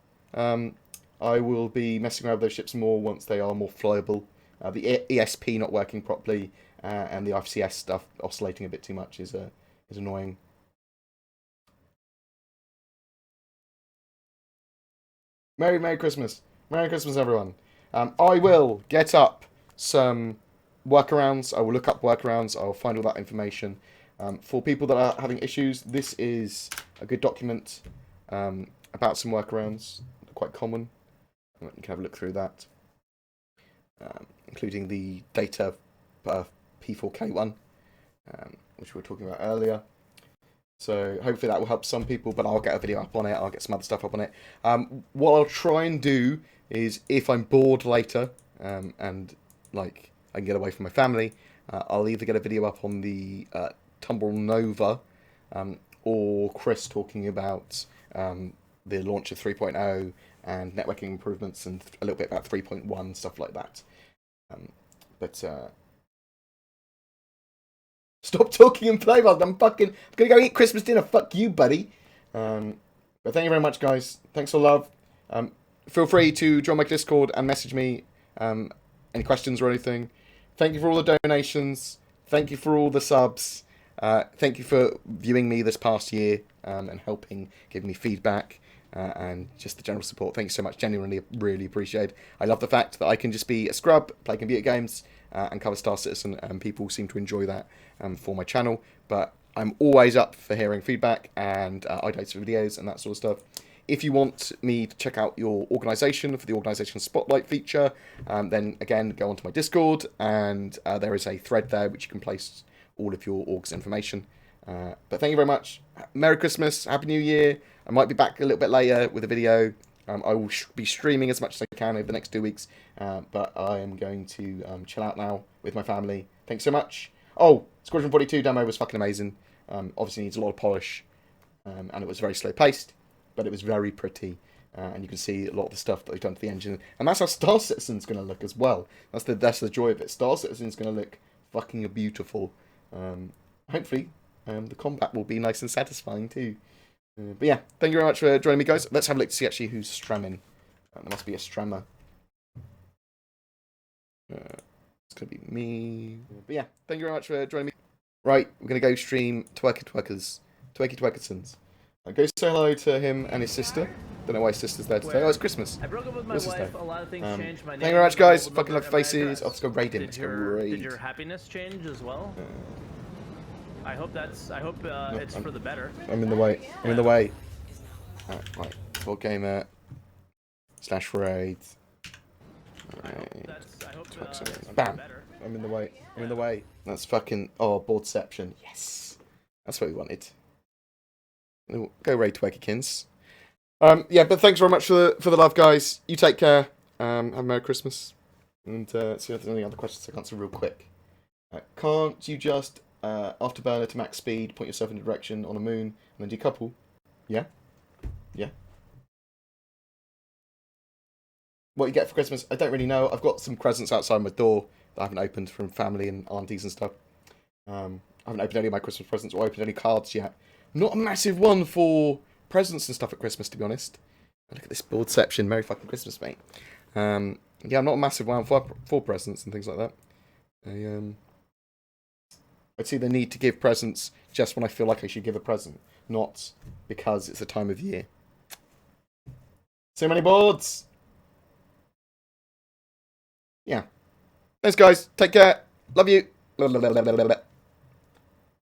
I will be messing around with those ships more once they are more flyable. The ESP not working properly and the IFCS stuff oscillating a bit too much is annoying. Merry Christmas. Merry Christmas, everyone. I will get up some workarounds. I will look up workarounds. I will find all that information. For people that are having issues, this is a good document about some workarounds. They're quite common. You can have a look through that. Including the data P4K one, which we were talking about earlier. So hopefully that will help some people, but I'll get a video up on it. I'll get some other stuff up on it. What I'll try and do is, if I'm bored later and like I can get away from my family, I'll either get a video up on the Tumble Nova or Chris talking about the launch of 3.0 and networking improvements and a little bit about 3.1, stuff like that. Stop talking and play, Bob. I'm gonna go eat Christmas dinner. Fuck you, buddy. But thank you very much, guys. Thanks for love. Feel free to join my Discord and message me any questions or anything. Thank you for all the donations. Thank you for all the subs. Thank you for viewing me this past year and helping give me feedback and just the general support. Thank you so much. Genuinely, really appreciate it. I love the fact that I can just be a scrub, play computer games, and cover Star Citizen, and people seem to enjoy that for my channel. But I'm always up for hearing feedback and ideas for videos and that sort of stuff. If you want me to check out your organisation for the organisation spotlight feature, then again, go onto my Discord, and there is a thread there which you can place all of your org's information. But thank you very much. Merry Christmas, Happy New Year. I might be back a little bit later with a video. I will be streaming as much as I can over the next 2 weeks, but I am going to chill out now with my family. Thanks so much. Oh, Squadron 42 demo was fucking amazing. Obviously needs a lot of polish, and it was very slow paced, but it was very pretty. And you can see a lot of the stuff that they've done to the engine, and that's how Star Citizen's going to look as well. That's the joy of it. Star Citizen's going to look fucking beautiful. Hopefully, the combat will be nice and satisfying too. But yeah, thank you very much for joining me, guys. Let's have a look to see actually who's streaming. There must be a strammer. It's going to be me. But yeah, thank you very much for joining me. Right, we're going to go stream Twerkersons. Go say hello to him and his sister. Don't know why his sister's there today. Oh, it's Christmas.
I broke up with my wife. A lot of things changed. My name.
Thank you very much, guys. Fucking love faces. Let's go raid him.
Did your happiness change as well? I hope it's for the better.
I'm in the way. I'm in the way. Right. BoredGamer / raid. Bam. I'm in the way. I'm in the way. That's fucking boardception. Yes. That's what we wanted. Go raid Twerkykins. Yeah, but thanks very much for the love, guys. You take care. Have a Merry Christmas. And see if there's any other questions I can answer real quick. Can't you just afterburner to max speed, point yourself in a direction on a moon, and then decouple? Yeah? Yeah? What you get for Christmas, I don't really know. I've got some presents outside my door that I haven't opened from family and aunties and stuff. I haven't opened any of my Christmas presents or opened any cards yet. Not a massive one for presents and stuff at Christmas, to be honest. Look at this boardception. Merry fucking Christmas, mate. Yeah, I'm not a massive one for presents and things like that. I'd see the need to give presents just when I feel like I should give a present, not because it's the time of year. So many boards! Yeah. Thanks, guys. Take care. Love you.